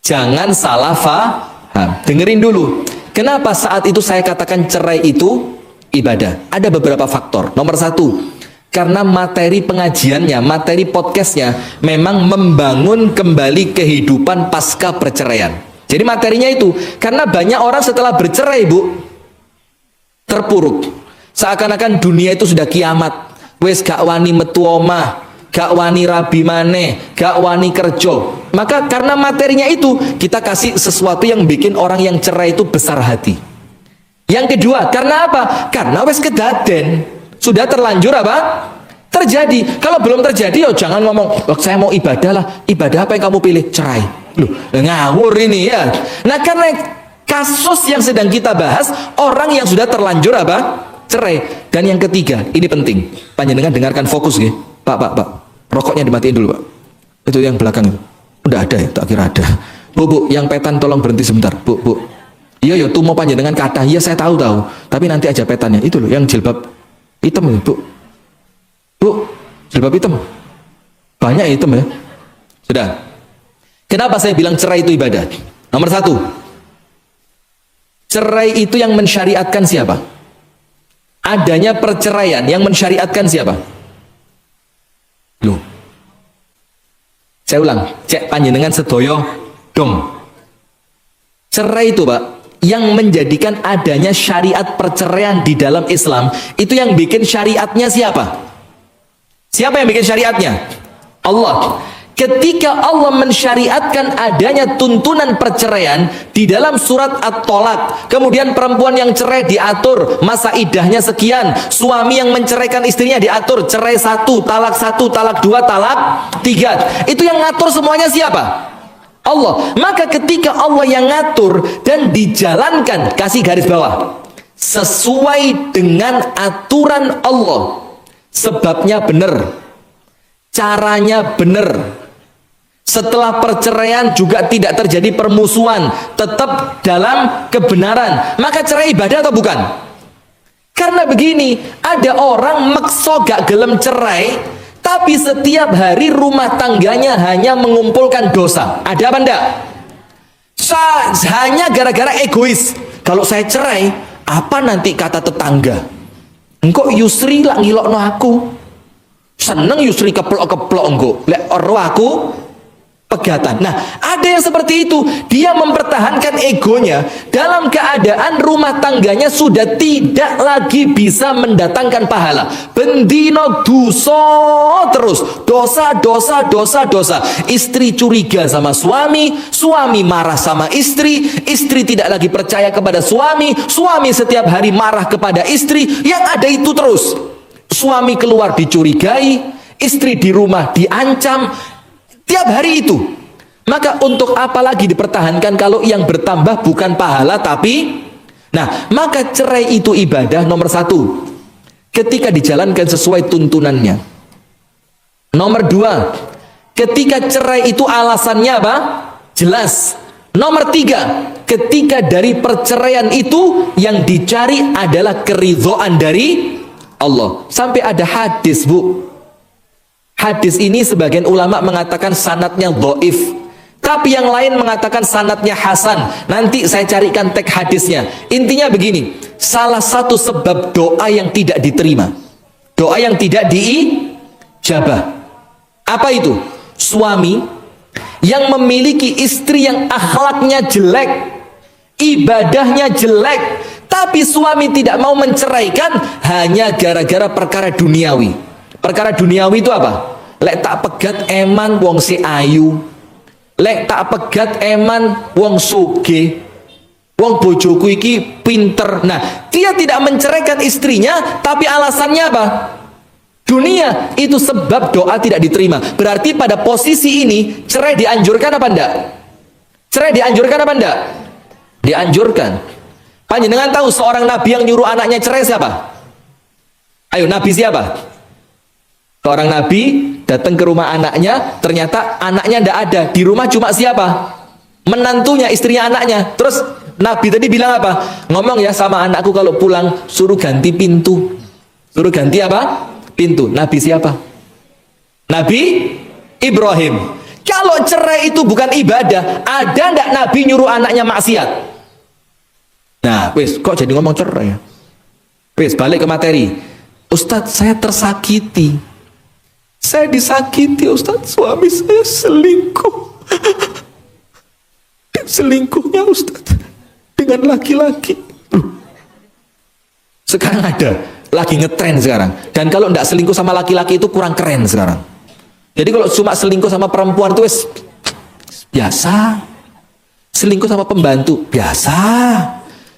jangan salah faham. Dengerin dulu. Kenapa saat itu saya katakan cerai itu ibadah? Ada beberapa faktor. Nomor satu, karena materi pengajiannya, materi podcastnya memang membangun kembali kehidupan pasca perceraian. Jadi materinya itu, karena banyak orang setelah bercerai Bu, terpuruk. Seakan-akan dunia itu sudah kiamat. Wes gak wani metu omah, gak wani rabi maneh, gak wani kerja. Maka karena materinya itu, kita kasih sesuatu yang bikin orang yang cerai itu besar hati. Yang kedua, karena apa? Karena wes kedaden, sudah terlanjur apa? Terjadi. Kalau belum terjadi, yo jangan ngomong, saya mau ibadah lah. Ibadah apa yang kamu pilih? Cerai. Loh, ngawur ini ya. Nah, karena kasus yang sedang kita bahas, orang yang sudah terlanjur apa? Cerai. Dan yang ketiga, ini penting. Panjenengan dengarkan fokus ya. Pak. Rokoknya dimatiin dulu, Pak. Itu yang belakang itu. Udah ada ya, tak kira ada. Bu, yang petan tolong berhenti sebentar. Bu. Iya, tuh mau panjenengan kata. Iya, saya tahu. Tapi nanti aja petannya. Itu loh, yang jilbab hitam ya, Bu. Bu, jilbab hitam. Banyak hitam ya. Sudah. Kenapa saya bilang cerai itu ibadah? Nomor satu, cerai itu yang mensyariatkan siapa? Adanya perceraian yang mensyariatkan siapa? Loh. Saya ulang, cek panjenengan sedoyo dong. Cerai itu Pak, yang menjadikan adanya syariat perceraian di dalam Islam, itu yang bikin syariatnya siapa? Siapa yang bikin syariatnya? Allah. Ketika Allah mensyariatkan adanya tuntunan perceraian di dalam surat At-Tolak, kemudian perempuan yang cerai diatur masa iddahnya sekian, suami yang menceraikan istrinya diatur cerai 1, talak 2, talak 3. Itu yang ngatur semuanya siapa? Allah. Maka ketika Allah yang ngatur dan dijalankan, kasih garis bawah, sesuai dengan aturan Allah, sebabnya benar, caranya benar, setelah perceraian juga tidak terjadi permusuhan, tetap dalam kebenaran, maka cerai ibadah atau bukan? Karena begini, ada orang makso gak gelem cerai, tapi setiap hari rumah tangganya hanya mengumpulkan dosa. Ada apa enggak? Hanya gara-gara egois. Kalau saya cerai, apa nanti kata tetangga? Engkau Yusri lah ngilokno aku. Seneng Yusri keplok-keplok engkau. Lek oro aku pegatan. Nah, ada yang seperti itu. Dia mempertahankan egonya dalam keadaan rumah tangganya sudah tidak lagi bisa mendatangkan pahala. Bendino terus. Dosa. Istri curiga sama suami, suami marah sama istri tidak lagi percaya kepada suami setiap hari marah kepada istri. Yang ada itu terus. Suami keluar dicurigai, istri di rumah diancam, tiap hari itu. Maka untuk apa lagi dipertahankan kalau yang bertambah bukan pahala tapi, nah, maka cerai itu ibadah nomor satu ketika dijalankan sesuai tuntunannya. Nomor dua, ketika cerai itu alasannya apa? Jelas. Nomor tiga, ketika dari perceraian itu yang dicari adalah keridhaan dari Allah. Sampai ada hadis Bu. Hadis ini sebagian ulama mengatakan sanadnya dhaif, tapi yang lain mengatakan sanadnya hasan. Nanti saya carikan teks hadisnya. Intinya begini, salah satu sebab doa yang tidak diterima, doa yang tidak diijabah, apa itu? Suami yang memiliki istri yang akhlaknya jelek, ibadahnya jelek, tapi suami tidak mau menceraikan hanya gara-gara perkara duniawi. Perkara duniawi itu apa? Lek tak pegat eman wong si ayu, lek tak pegat eman wong suge, Wong bojoku iki pinter. Nah, dia tidak menceraikan istrinya, tapi alasannya apa? Dunia. Itu sebab doa tidak diterima. Berarti pada posisi ini cerai dianjurkan apa enggak? Cerai dianjurkan apa enggak? Dianjurkan. Panjenengan tahu seorang nabi yang nyuruh anaknya cerai siapa? Ayo, nabi siapa? Seorang nabi datang ke rumah anaknya, ternyata anaknya enggak ada. Di rumah cuma siapa? Menantunya, istrinya, anaknya. Terus nabi tadi bilang apa? Ngomong ya sama anakku kalau pulang suruh ganti pintu. Suruh ganti apa? Pintu. Nabi siapa? Nabi Ibrahim. Kalau cerai itu bukan ibadah, ada ndak nabi nyuruh anaknya maksiat? Nah, wis kok jadi ngomong cerai ya? Wis balik ke materi. Ustadz, saya tersakiti. Saya disakiti, Ustadz. Suami saya selingkuh. Selingkuhnya Ustadz dengan laki-laki. Sekarang ada lagi ngetren sekarang. Dan kalau tidak selingkuh sama laki-laki itu kurang keren sekarang. Jadi kalau cuma selingkuh sama perempuan itu biasa. Selingkuh sama pembantu biasa.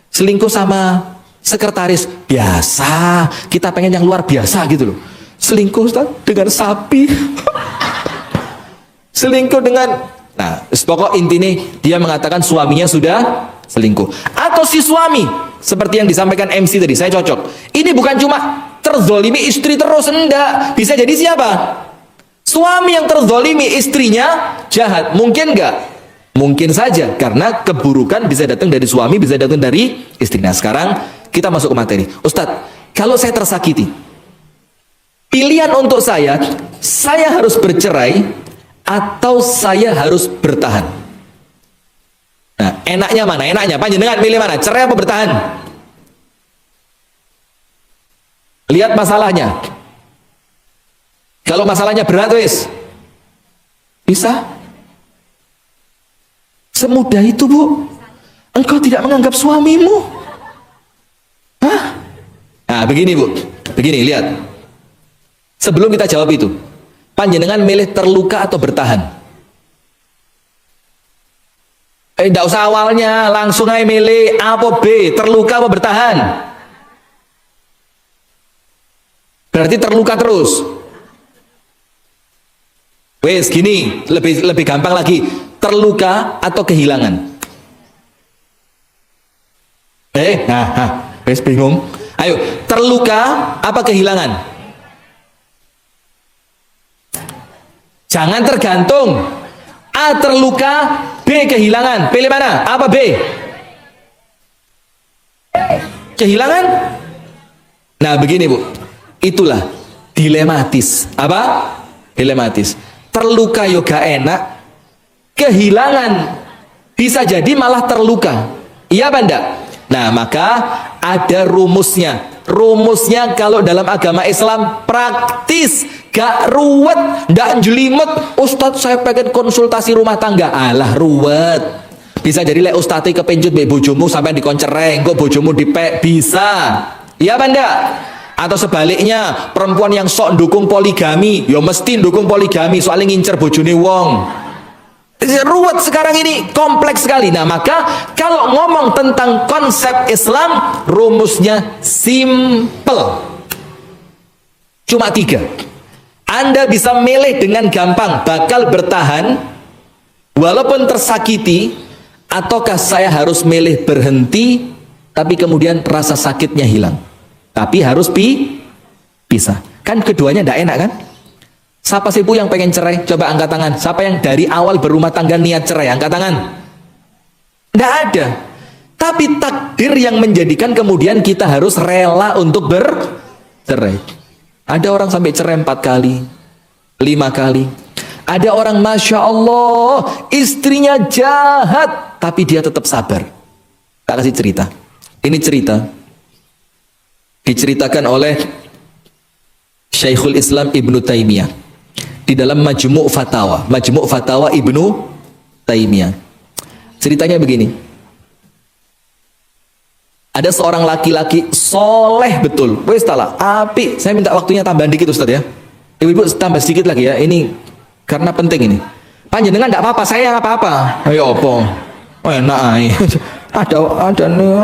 Selingkuh sama sekretaris biasa. Kita pengen yang luar biasa gitu loh. Selingkuh Ustaz dengan sapi. Selingkuh dengan, nah pokok intinya dia mengatakan suaminya sudah selingkuh. Atau si suami seperti yang disampaikan MC tadi, saya cocok. Ini bukan cuma terzolimi istri terus, enggak. Bisa jadi siapa? Suami yang terzolimi istrinya jahat. Mungkin enggak? Mungkin saja, karena keburukan bisa datang dari suami, bisa datang dari istri. Nah sekarang kita masuk ke materi. Ustadz, kalau saya tersakiti, pilihan untuk saya harus bercerai atau saya harus bertahan? Nah, enaknya mana? Enaknya, panjenengan pilih mana? Cerai apa bertahan? Lihat masalahnya. Kalau masalahnya berat, wis bisa. Semudah itu, Bu. Engkau tidak menganggap suamimu. Hah? Nah, begini, Bu. Begini, lihat. Sebelum kita jawab itu, panjenengan milih terluka atau bertahan? Tidak usah awalnya, langsung aja milih A atau B, terluka apa bertahan? Berarti terluka terus. Wes gini, lebih gampang lagi. Terluka atau kehilangan? Wes bingung. Ayo, terluka apa kehilangan? Jangan tergantung. A terluka, B kehilangan. Pilih mana? A apa B? Kehilangan? Nah begini Bu, itulah dilematis. Apa? Dilematis. Terluka yoga enak, kehilangan bisa jadi malah terluka. Iya apa enggak? Nah maka ada rumusnya. Rumusnya kalau dalam agama Islam praktis, gak ruwet, gak jelimet. Ustadz saya pengen konsultasi rumah tangga, alah ruwet. Bisa jadi lek ustadz kepencut mbek bojomu sampai dikoncereng, kok bojomu dipek, bisa. Iya apa enggak? Atau sebaliknya, perempuan yang sok dukung poligami, ya mesti dukung poligami soalnya ngincer bojone wong. Ruwet sekarang ini, kompleks sekali. Nah maka kalau ngomong tentang konsep Islam, rumusnya simple, cuma 3. Anda bisa milih dengan gampang, bakal bertahan walaupun tersakiti, ataukah saya harus milih berhenti tapi kemudian rasa sakitnya hilang, tapi harus pisah. Kan keduanya tidak enak kan? Siapa sih Bu yang pengen cerai? Coba angkat tangan. Siapa yang dari awal berumah tangga niat cerai? Angkat tangan. Tidak ada. Tapi takdir yang menjadikan kemudian kita harus rela untuk bercerai. Ada orang sampai cerai 4 kali, 5 kali. Ada orang Masya Allah, istrinya jahat, tapi dia tetap sabar. Tak kasih cerita. Ini cerita diceritakan oleh Syekhul Islam Ibnu Taimiyah di dalam Majmu' Fatawa. Majmu' Fatawa Ibnu Taimiyah. Ceritanya begini. Ada seorang laki-laki soleh betul. Wes tala, api. Saya minta waktunya tambahan dikit Ustaz ya. Ibu-ibu tambah sedikit lagi ya. Ini karena penting ini. Panjenengan enggak apa-apa, saya yang apa-apa. Ayo opo. Oh enak ay. ada nih,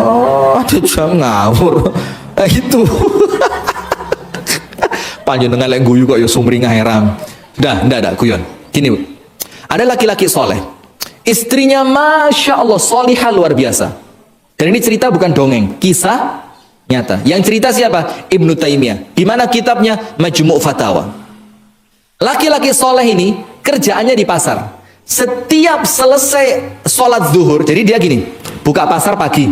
ada jam ngawur. Itu. Panjenengan lek guyu kok ya sumringah heram. Ndak guyon. Gini, Bu. Ada laki-laki soleh. Istrinya Masya Allah solihah luar biasa. Dan ini cerita bukan dongeng, kisah nyata. Yang cerita siapa? Ibnu Taimiyah. Di mana kitabnya? Majmu' Fatawa. Laki-laki soleh ini kerjaannya di pasar. Setiap selesai sholat zuhur, jadi dia gini, buka pasar pagi,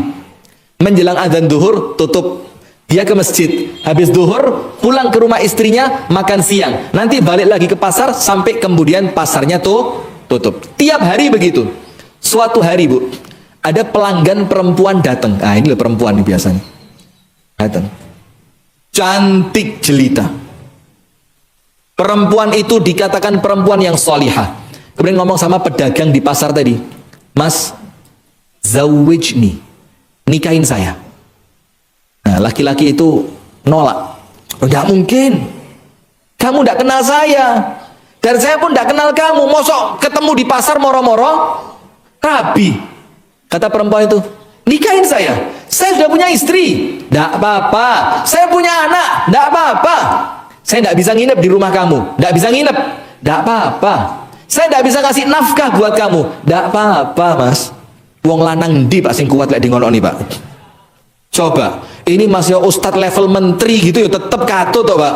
menjelang adzan zuhur tutup. Dia ke masjid, habis zuhur pulang ke rumah istrinya, makan siang, nanti balik lagi ke pasar sampai kemudian pasarnya tutup. Tiap hari begitu. Suatu hari, Bu, ada pelanggan perempuan datang. Ah, ini loh perempuan nih biasanya. Datang. Cantik jelita. Perempuan itu dikatakan perempuan yang solihah. Kemudian ngomong sama pedagang di pasar tadi, "Mas, zawijni, nikahin saya." Nah, laki-laki itu nolak. Tidak mungkin. Kamu tidak kenal saya. Dan saya pun tidak kenal kamu. Mosok ketemu di pasar moro-moro rabi. Kata perempuan itu, nikahin saya. Saya sudah punya istri. Tidak apa-apa. Saya punya anak. Tidak apa-apa. Saya tidak bisa nginep di rumah kamu. Tidak bisa nginep. Tidak apa-apa. Saya tidak bisa kasih nafkah buat kamu. Tidak apa-apa, Mas. Wong lanang ndi Pak sing kuat lek di ngono nih, Pak. Coba, ini masih ustadz level menteri gitu ya, tetap katut toh, Pak.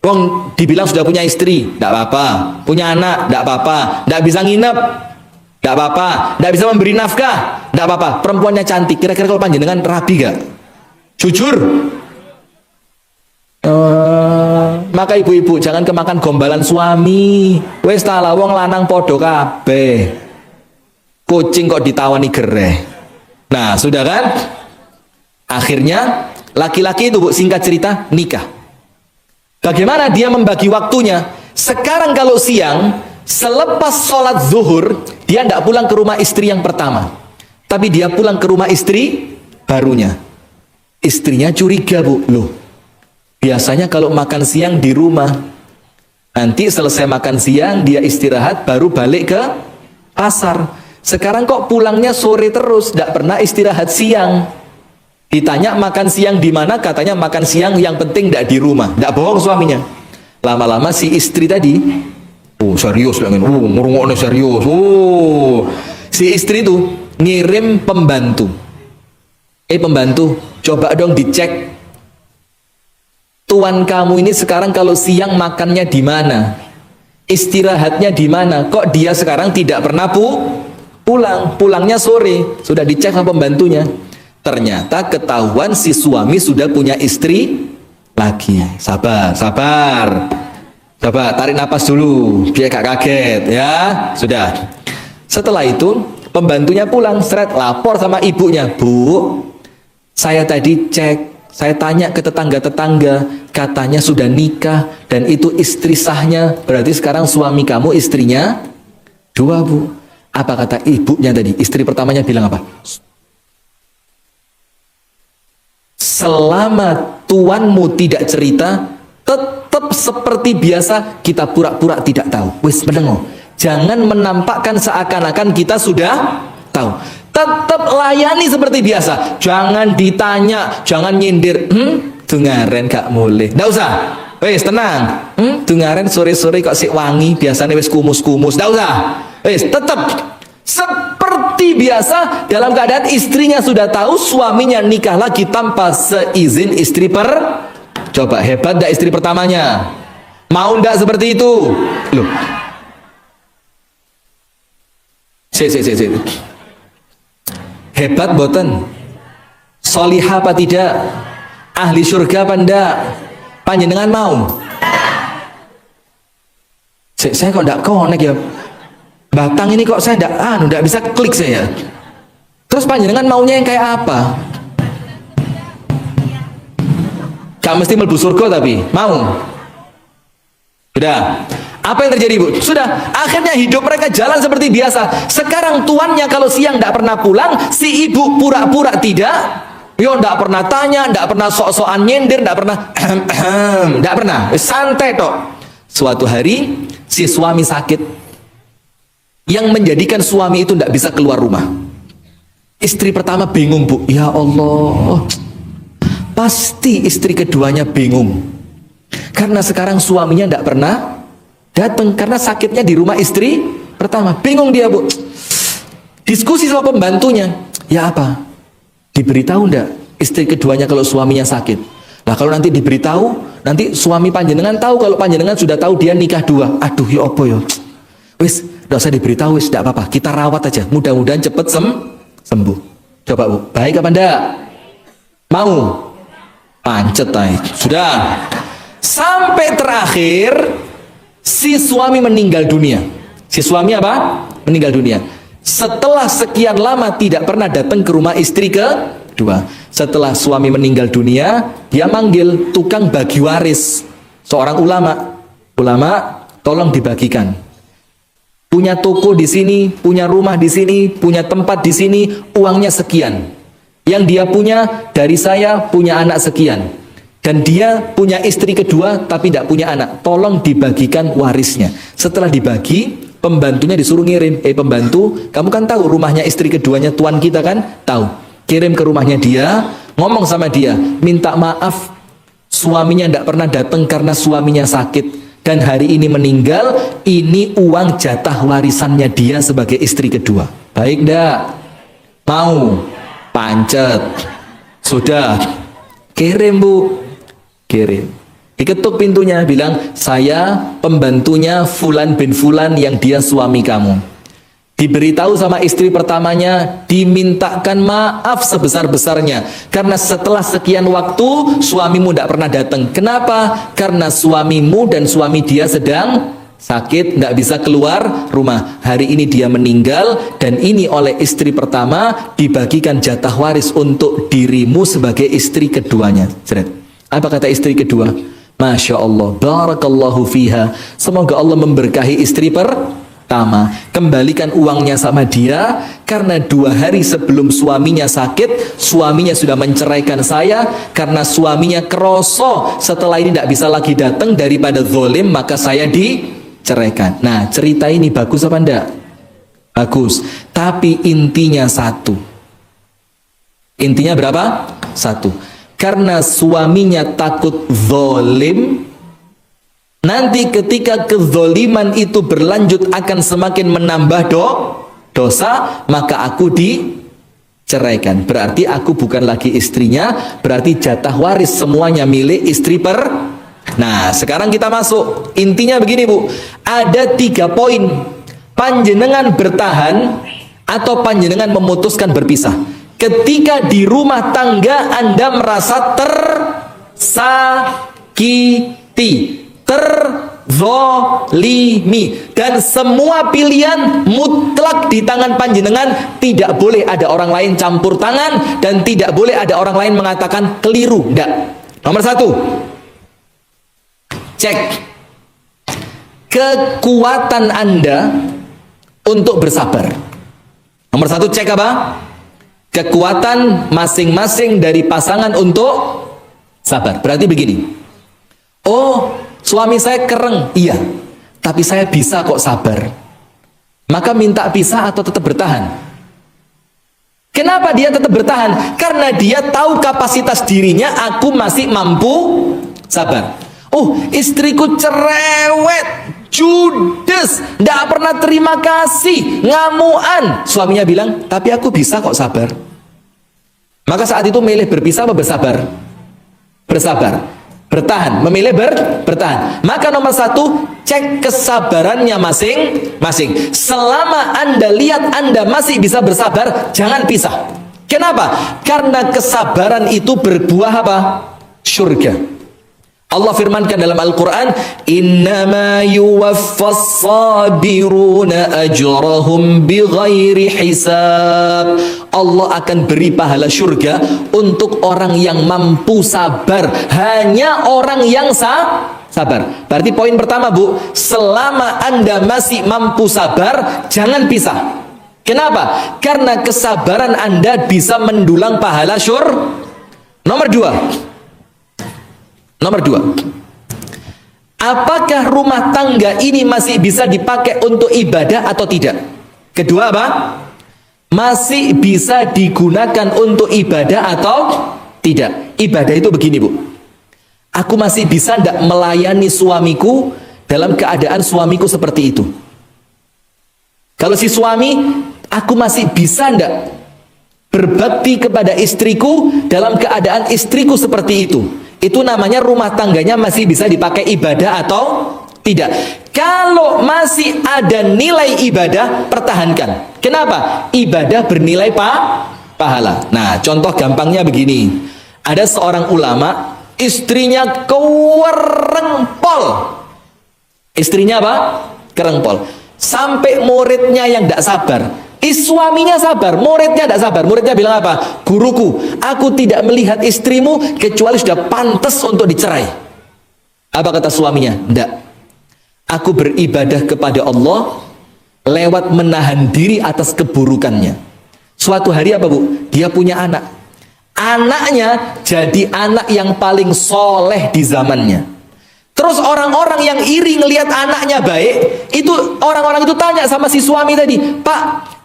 Wong dibilang sudah punya istri, tidak apa-apa. Punya anak, tidak apa-apa. Tidak bisa nginep, tidak apa-apa. Tidak bisa memberi nafkah, tidak apa-apa. Perempuannya cantik. Kira-kira kalau panjenengan rabi gak? Jujur. Maka ibu-ibu jangan kemakan gombalan suami. Wes tala wong lanang podo kabeh. Kucing kok ditawani gereh. Nah, sudah kan? Akhirnya laki-laki itu, Bu, singkat cerita, nikah. Bagaimana dia membagi waktunya? Sekarang kalau siang, selepas sholat zuhur, dia tidak pulang ke rumah istri yang pertama, tapi dia pulang ke rumah istri barunya. Istrinya curiga, Bu. Loh, biasanya kalau makan siang di rumah, nanti selesai makan siang, dia istirahat, baru balik ke pasar. Sekarang kok pulangnya sore terus, tidak pernah istirahat siang. Ditanya makan siang di mana, katanya makan siang yang penting tidak di rumah. Tidak bohong suaminya. Lama-lama si istri tadi, oh serius lah, ngurungoknya serius. Oh, si istri itu ngirim pembantu. Pembantu, coba dong dicek. Tuan kamu ini sekarang kalau siang makannya di mana? Istirahatnya di mana? Kok dia sekarang tidak pernah pulang? Pulangnya sore. Sudah dicek sama pembantunya. Ternyata ketahuan si suami sudah punya istri lagi. Sabar. Coba tarik napas dulu, biar gak kaget ya. Sudah. Setelah itu pembantunya pulang, seret lapor sama ibunya. Bu, saya tadi cek, saya tanya ke tetangga-tetangga, katanya sudah nikah dan itu istri sahnya. Berarti sekarang suami kamu istrinya 2, Bu. Apa kata ibunya tadi? Istri pertamanya bilang apa? Selama tuanmu tidak cerita, tetap seperti biasa, kita pura-pura tidak tahu. Wis mendengo. Jangan menampakkan seakan-akan kita sudah tahu. Tetap layani seperti biasa. Jangan ditanya, jangan nyindir. Dungaren gak boleh. Nggak usah. Wis tenang. Dungaren sore-sore kok sik wangi, biasanya wis kumus-kumus. Nggak usah. Wis tetap seperti biasa, dalam keadaan istrinya sudah tahu suaminya nikah lagi tanpa seizin istri Coba hebat enggak istri pertamanya? Mau enggak seperti itu? Loh. Hebat boten? Solihah apa tidak? Ahli surga apa enggak? Panjenengan mau? Saya kok enggak konek ya? Batang ini kok saya enggak bisa klik saya. Terus panjenengan maunya yang kayak apa? Gak mesti mlebu surga tapi mau. Sudah. Apa yang terjadi, Bu? Sudah. Akhirnya hidup mereka jalan seperti biasa. Sekarang tuannya kalau siang tidak pernah pulang, si ibu pura-pura tidak. Yo tidak pernah tanya, tidak pernah sok-sokan nyindir, tidak pernah tidak pernah. Santai tok. Suatu hari si suami sakit, yang menjadikan suami itu tidak bisa keluar rumah. Istri pertama bingung, Bu. Ya Allah, pasti istri keduanya bingung. Karena sekarang suaminya tidak pernah datang karena sakitnya di rumah istri pertama. Bingung dia, Bu. Diskusi sama pembantunya. Ya apa? Diberitahu enggak istri keduanya kalau suaminya sakit? Nah kalau nanti diberitahu, nanti suami panjenengan tahu kalau panjenengan sudah tahu dia nikah dua. Aduh ya apa ya? Wis, enggak usah diberitahu, wis enggak apa-apa. Kita rawat aja. Mudah-mudahan cepet sembuh. Coba, Bu. Baik apa enggak? Mau? Pancet ay. Sudah. Sampai terakhir si suami meninggal dunia. Si suami apa? Meninggal dunia. Setelah sekian lama tidak pernah datang ke rumah istri kedua. Setelah suami meninggal dunia, dia manggil tukang bagi waris, seorang ulama. Ulama, tolong dibagikan. Punya toko di sini, punya rumah di sini, punya tempat di sini, uangnya sekian. Yang dia punya dari saya punya anak sekian. Dan dia punya istri kedua tapi tidak punya anak. Tolong dibagikan warisnya. Setelah dibagi, pembantunya disuruh ngirim. Pembantu, kamu kan tahu rumahnya istri keduanya tuan kita kan? Tahu. Kirim ke rumahnya dia, ngomong sama dia, minta maaf suaminya tidak pernah datang karena suaminya sakit. Dan hari ini meninggal, ini uang jatah warisannya dia sebagai istri kedua. Baik ndak? Mau? Pancet. Sudah. Kirim, Bu. Kirim. Diketuk pintunya, bilang, saya pembantunya Fulan bin Fulan yang dia suami kamu. Diberitahu sama istri pertamanya, dimintakan maaf sebesar-besarnya. Karena setelah sekian waktu, suamimu tidak pernah datang. Kenapa? Karena suamimu dan suami dia sedang sakit, tidak bisa keluar rumah. Hari ini dia meninggal, dan ini oleh istri pertama dibagikan jatah waris untuk dirimu sebagai istri keduanya. Apa kata istri kedua? Masya Allah, barakallahu fiha. Semoga Allah memberkahi istri pertama. Kembalikan uangnya sama dia, karena 2 hari sebelum suaminya sakit, suaminya sudah menceraikan saya, karena suaminya keroso setelah ini tidak bisa lagi datang daripada zolim, maka saya diceraikan. Nah, cerita ini bagus apa enggak? Bagus. Tapi intinya satu. Intinya berapa? Satu. Karena suaminya takut zolim, nanti ketika kezoliman itu berlanjut akan semakin menambah dosa, maka aku diceraikan. Berarti aku bukan lagi istrinya, berarti jatah waris semuanya milik istri Nah, sekarang kita masuk. Intinya begini, Bu. Ada 3 poin. Panjenengan bertahan atau panjenengan memutuskan berpisah. Ketika di rumah tangga Anda merasa tersakiti, terzolimi, dan semua pilihan mutlak di tangan panjenengan, tidak boleh ada orang lain campur tangan, dan tidak boleh ada orang lain mengatakan keliru. Enggak. Nomor 1, cek kekuatan Anda untuk bersabar. Nomor 1, cek apa? Kekuatan masing-masing dari pasangan untuk sabar. Berarti begini, oh, suami saya kereng, iya, tapi saya bisa kok sabar. Maka minta pisah atau tetap bertahan? Kenapa dia tetap bertahan? Karena dia tahu kapasitas dirinya, aku masih mampu sabar. Oh, istriku cerewet, judes, tidak pernah terima kasih, ngamuan. Suaminya bilang, tapi aku bisa kok sabar. Maka saat itu milih berpisah atau bersabar? Bersabar. Bertahan, memilih bertahan. Maka nomor 1, cek kesabarannya masing-masing. Selama Anda lihat Anda masih bisa bersabar, jangan pisah. Kenapa? Karena kesabaran itu berbuah apa? Surga. Allah firmankan dalam Al-Quran, innama yuwaffas sabiruna ajrahum bighairi hisab. Allah akan beri pahala surga untuk orang yang mampu sabar. Hanya orang yang sabar. Berarti poin pertama, Bu, selama Anda masih mampu sabar, jangan pisah. Kenapa? Karena kesabaran Anda bisa mendulang pahala Nomor 2, apakah rumah tangga ini masih bisa dipakai untuk ibadah atau tidak? Kedua apa? masih bisa digunakan untuk ibadah atau tidak? Ibadah itu begini, Bu. Aku masih bisa tidak melayani suamiku dalam keadaan suamiku seperti itu? Kalau si suami, aku masih bisa tidak berbakti kepada istriku dalam keadaan istriku seperti itu? Itu namanya rumah tangganya masih bisa dipakai ibadah atau tidak? Kalau masih ada nilai ibadah, pertahankan. Kenapa? Ibadah bernilai pahala. Nah, contoh gampangnya begini. Ada seorang ulama, istrinya kerengpol. Istrinya apa? Kerengpol. Sampai muridnya yang tidak sabar. Suaminya sabar, muridnya tidak sabar. Muridnya bilang apa? Guruku, aku tidak melihat istrimu kecuali sudah pantas untuk dicerai. Apa kata suaminya? Tidak. Aku beribadah kepada Allah lewat menahan diri atas keburukannya. Suatu hari apa, Bu? Dia punya anak. Anaknya jadi anak yang paling soleh di zamannya. Terus orang-orang yang iri ngelihat anaknya baik, itu orang-orang itu tanya sama si suami tadi, Pak,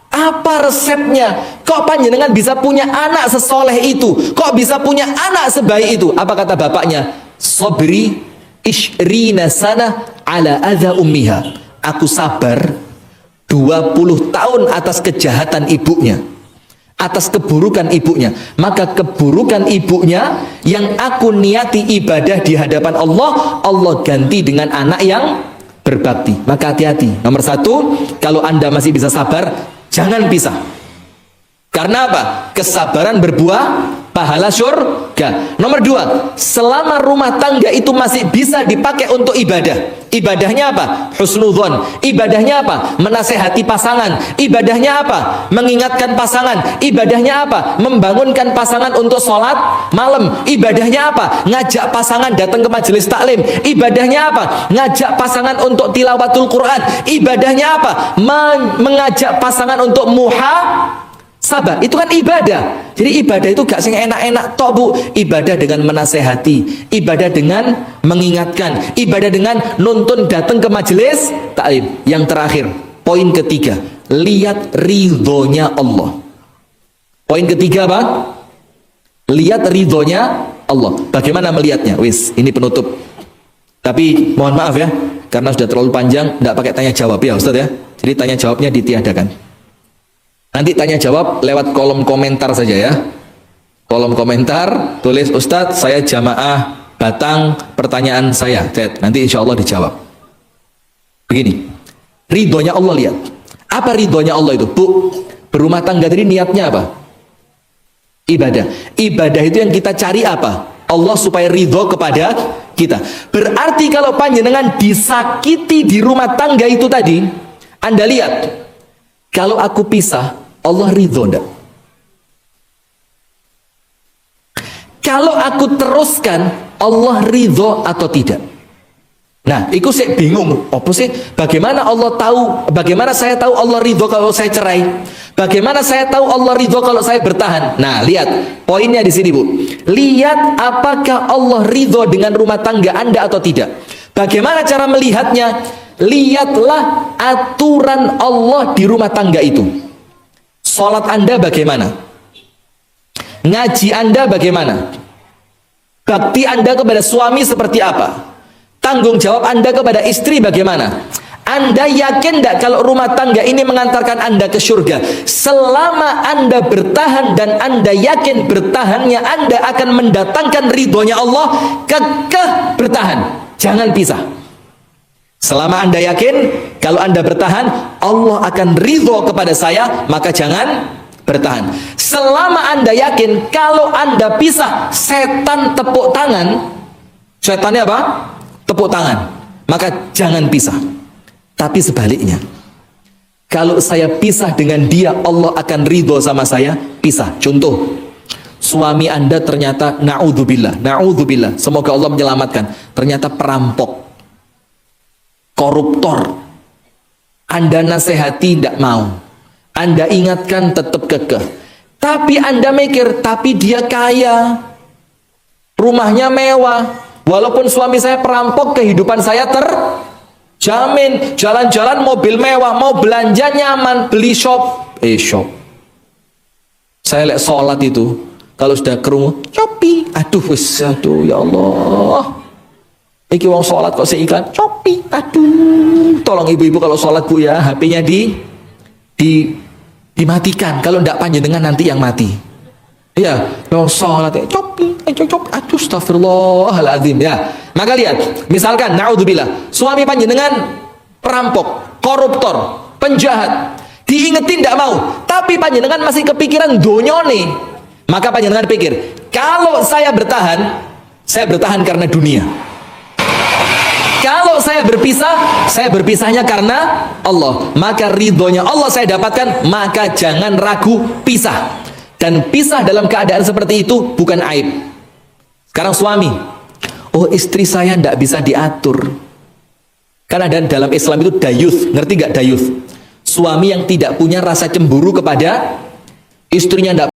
apa resepnya? Kok panjenengan bisa punya anak sesoleh itu? Kok bisa punya anak sebaik itu? Apa kata bapaknya? Sabri ishrina sana ala adha ummiha. Aku sabar 20 tahun atas kejahatan ibunya, atas keburukan ibunya. Maka keburukan ibunya yang aku niati ibadah di hadapan Allah, Allah ganti dengan anak yang berbakti. Maka hati-hati. Nomor satu, kalau Anda masih bisa sabar, jangan pisah. Karena apa? Kesabaran berbuah pahala surga. Nomor dua, selama rumah tangga itu masih bisa dipakai untuk ibadah. Ibadahnya apa? Husnudzon. Ibadahnya apa? Menasehati pasangan. Ibadahnya apa? Mengingatkan pasangan. Ibadahnya apa? Membangunkan pasangan untuk sholat malam. Ibadahnya apa? Ngajak pasangan datang ke majelis taklim. Ibadahnya apa? Ngajak pasangan untuk tilawatul Quran. Ibadahnya apa? Mengajak pasangan untuk sabar. Itu kan ibadah. Jadi ibadah itu gak sing enak-enak tok, Bu. Ibadah dengan menasehati, ibadah dengan mengingatkan, ibadah dengan nuntun datang ke majelis taklim. Yang terakhir, poin ketiga, lihat ridhonya Allah. Poin ketiga apa? Lihat ridhonya Allah. Bagaimana melihatnya? Wis, ini penutup. Tapi mohon maaf ya, karena sudah terlalu panjang, tidak pakai tanya jawab ya Ustaz ya. Jadi tanya jawabnya ditiadakan. Nanti tanya jawab lewat kolom komentar saja ya. Kolom komentar tulis, Ustadz saya jamaah Batang, pertanyaan saya. Nanti insya Allah dijawab. Begini, ridhonya Allah, lihat. Apa ridhonya Allah itu? Bu, berumah tangga tadi niatnya apa? Ibadah. Ibadah itu yang kita cari apa? Allah supaya ridho kepada kita. Berarti kalau panjenengan disakiti di rumah tangga itu tadi, Anda lihat, kalau aku pisah, Allah ridho enggak? Kalau aku teruskan, Allah ridho atau tidak? Nah, itu saya bingung. Apa sih? Bagaimana Allah tahu? Bagaimana saya tahu Allah ridho kalau saya cerai? Bagaimana saya tahu Allah ridho kalau saya bertahan? Nah, lihat poinnya di sini, Bu. Lihat apakah Allah ridho dengan rumah tangga Anda atau tidak. Bagaimana cara melihatnya? Lihatlah aturan Allah di rumah tangga itu. Salat Anda bagaimana? Ngaji Anda bagaimana? Bakti Anda kepada suami seperti apa? Tanggung jawab Anda kepada istri bagaimana? Anda yakin tidak kalau rumah tangga ini mengantarkan Anda ke surga? Selama Anda bertahan dan Anda yakin bertahannya Anda akan mendatangkan ridhonya Allah, kekeh bertahan, jangan pisah. Selama Anda yakin kalau Anda bertahan Allah akan ridho kepada saya, maka jangan bertahan. Selama Anda yakin kalau Anda pisah setan tepuk tangan, setannya apa? Tepuk tangan, maka jangan pisah. Tapi sebaliknya, kalau saya pisah dengan dia Allah akan ridho sama saya, pisah. Contoh, suami Anda ternyata na'udzubillah, semoga Allah menyelamatkan, ternyata perampok, koruptor. Anda nasihati tidak mau, Anda ingatkan tetap kekeh. Tapi Anda mikir, tapi dia kaya, rumahnya mewah, walaupun suami saya perampok, kehidupan saya terjamin, jalan-jalan mobil mewah, mau belanja nyaman, beli shop. Saya lihat sholat itu, kalau sudah kerungu, Shopee, aduh, ya Allah. Iki wong sholat kok seiklan, Shopee, aduh. Tolong ibu-ibu kalau sholat bu ya, HP-nya dimatikan. Kalau ndak panjenengan nanti yang mati. Ya, wong sholat ya, Shopee, aduh, astagfirullahaladzim ya. Maka lihat, misalkan, naudzubillah, suami panjenengan perampok, koruptor, penjahat, diingetin ndak mau, tapi panjenengan masih kepikiran donyone. Maka panjenengan pikir, kalau saya bertahan karena dunia. Kalau saya berpisahnya karena Allah. Maka ridhonya Allah saya dapatkan, maka jangan ragu pisah. Dan pisah dalam keadaan seperti itu bukan aib. Sekarang suami, oh istri saya ndak bisa diatur. Karena dalam Islam itu dayuth, ngerti gak dayuth? Suami yang tidak punya rasa cemburu kepada istrinya, ndak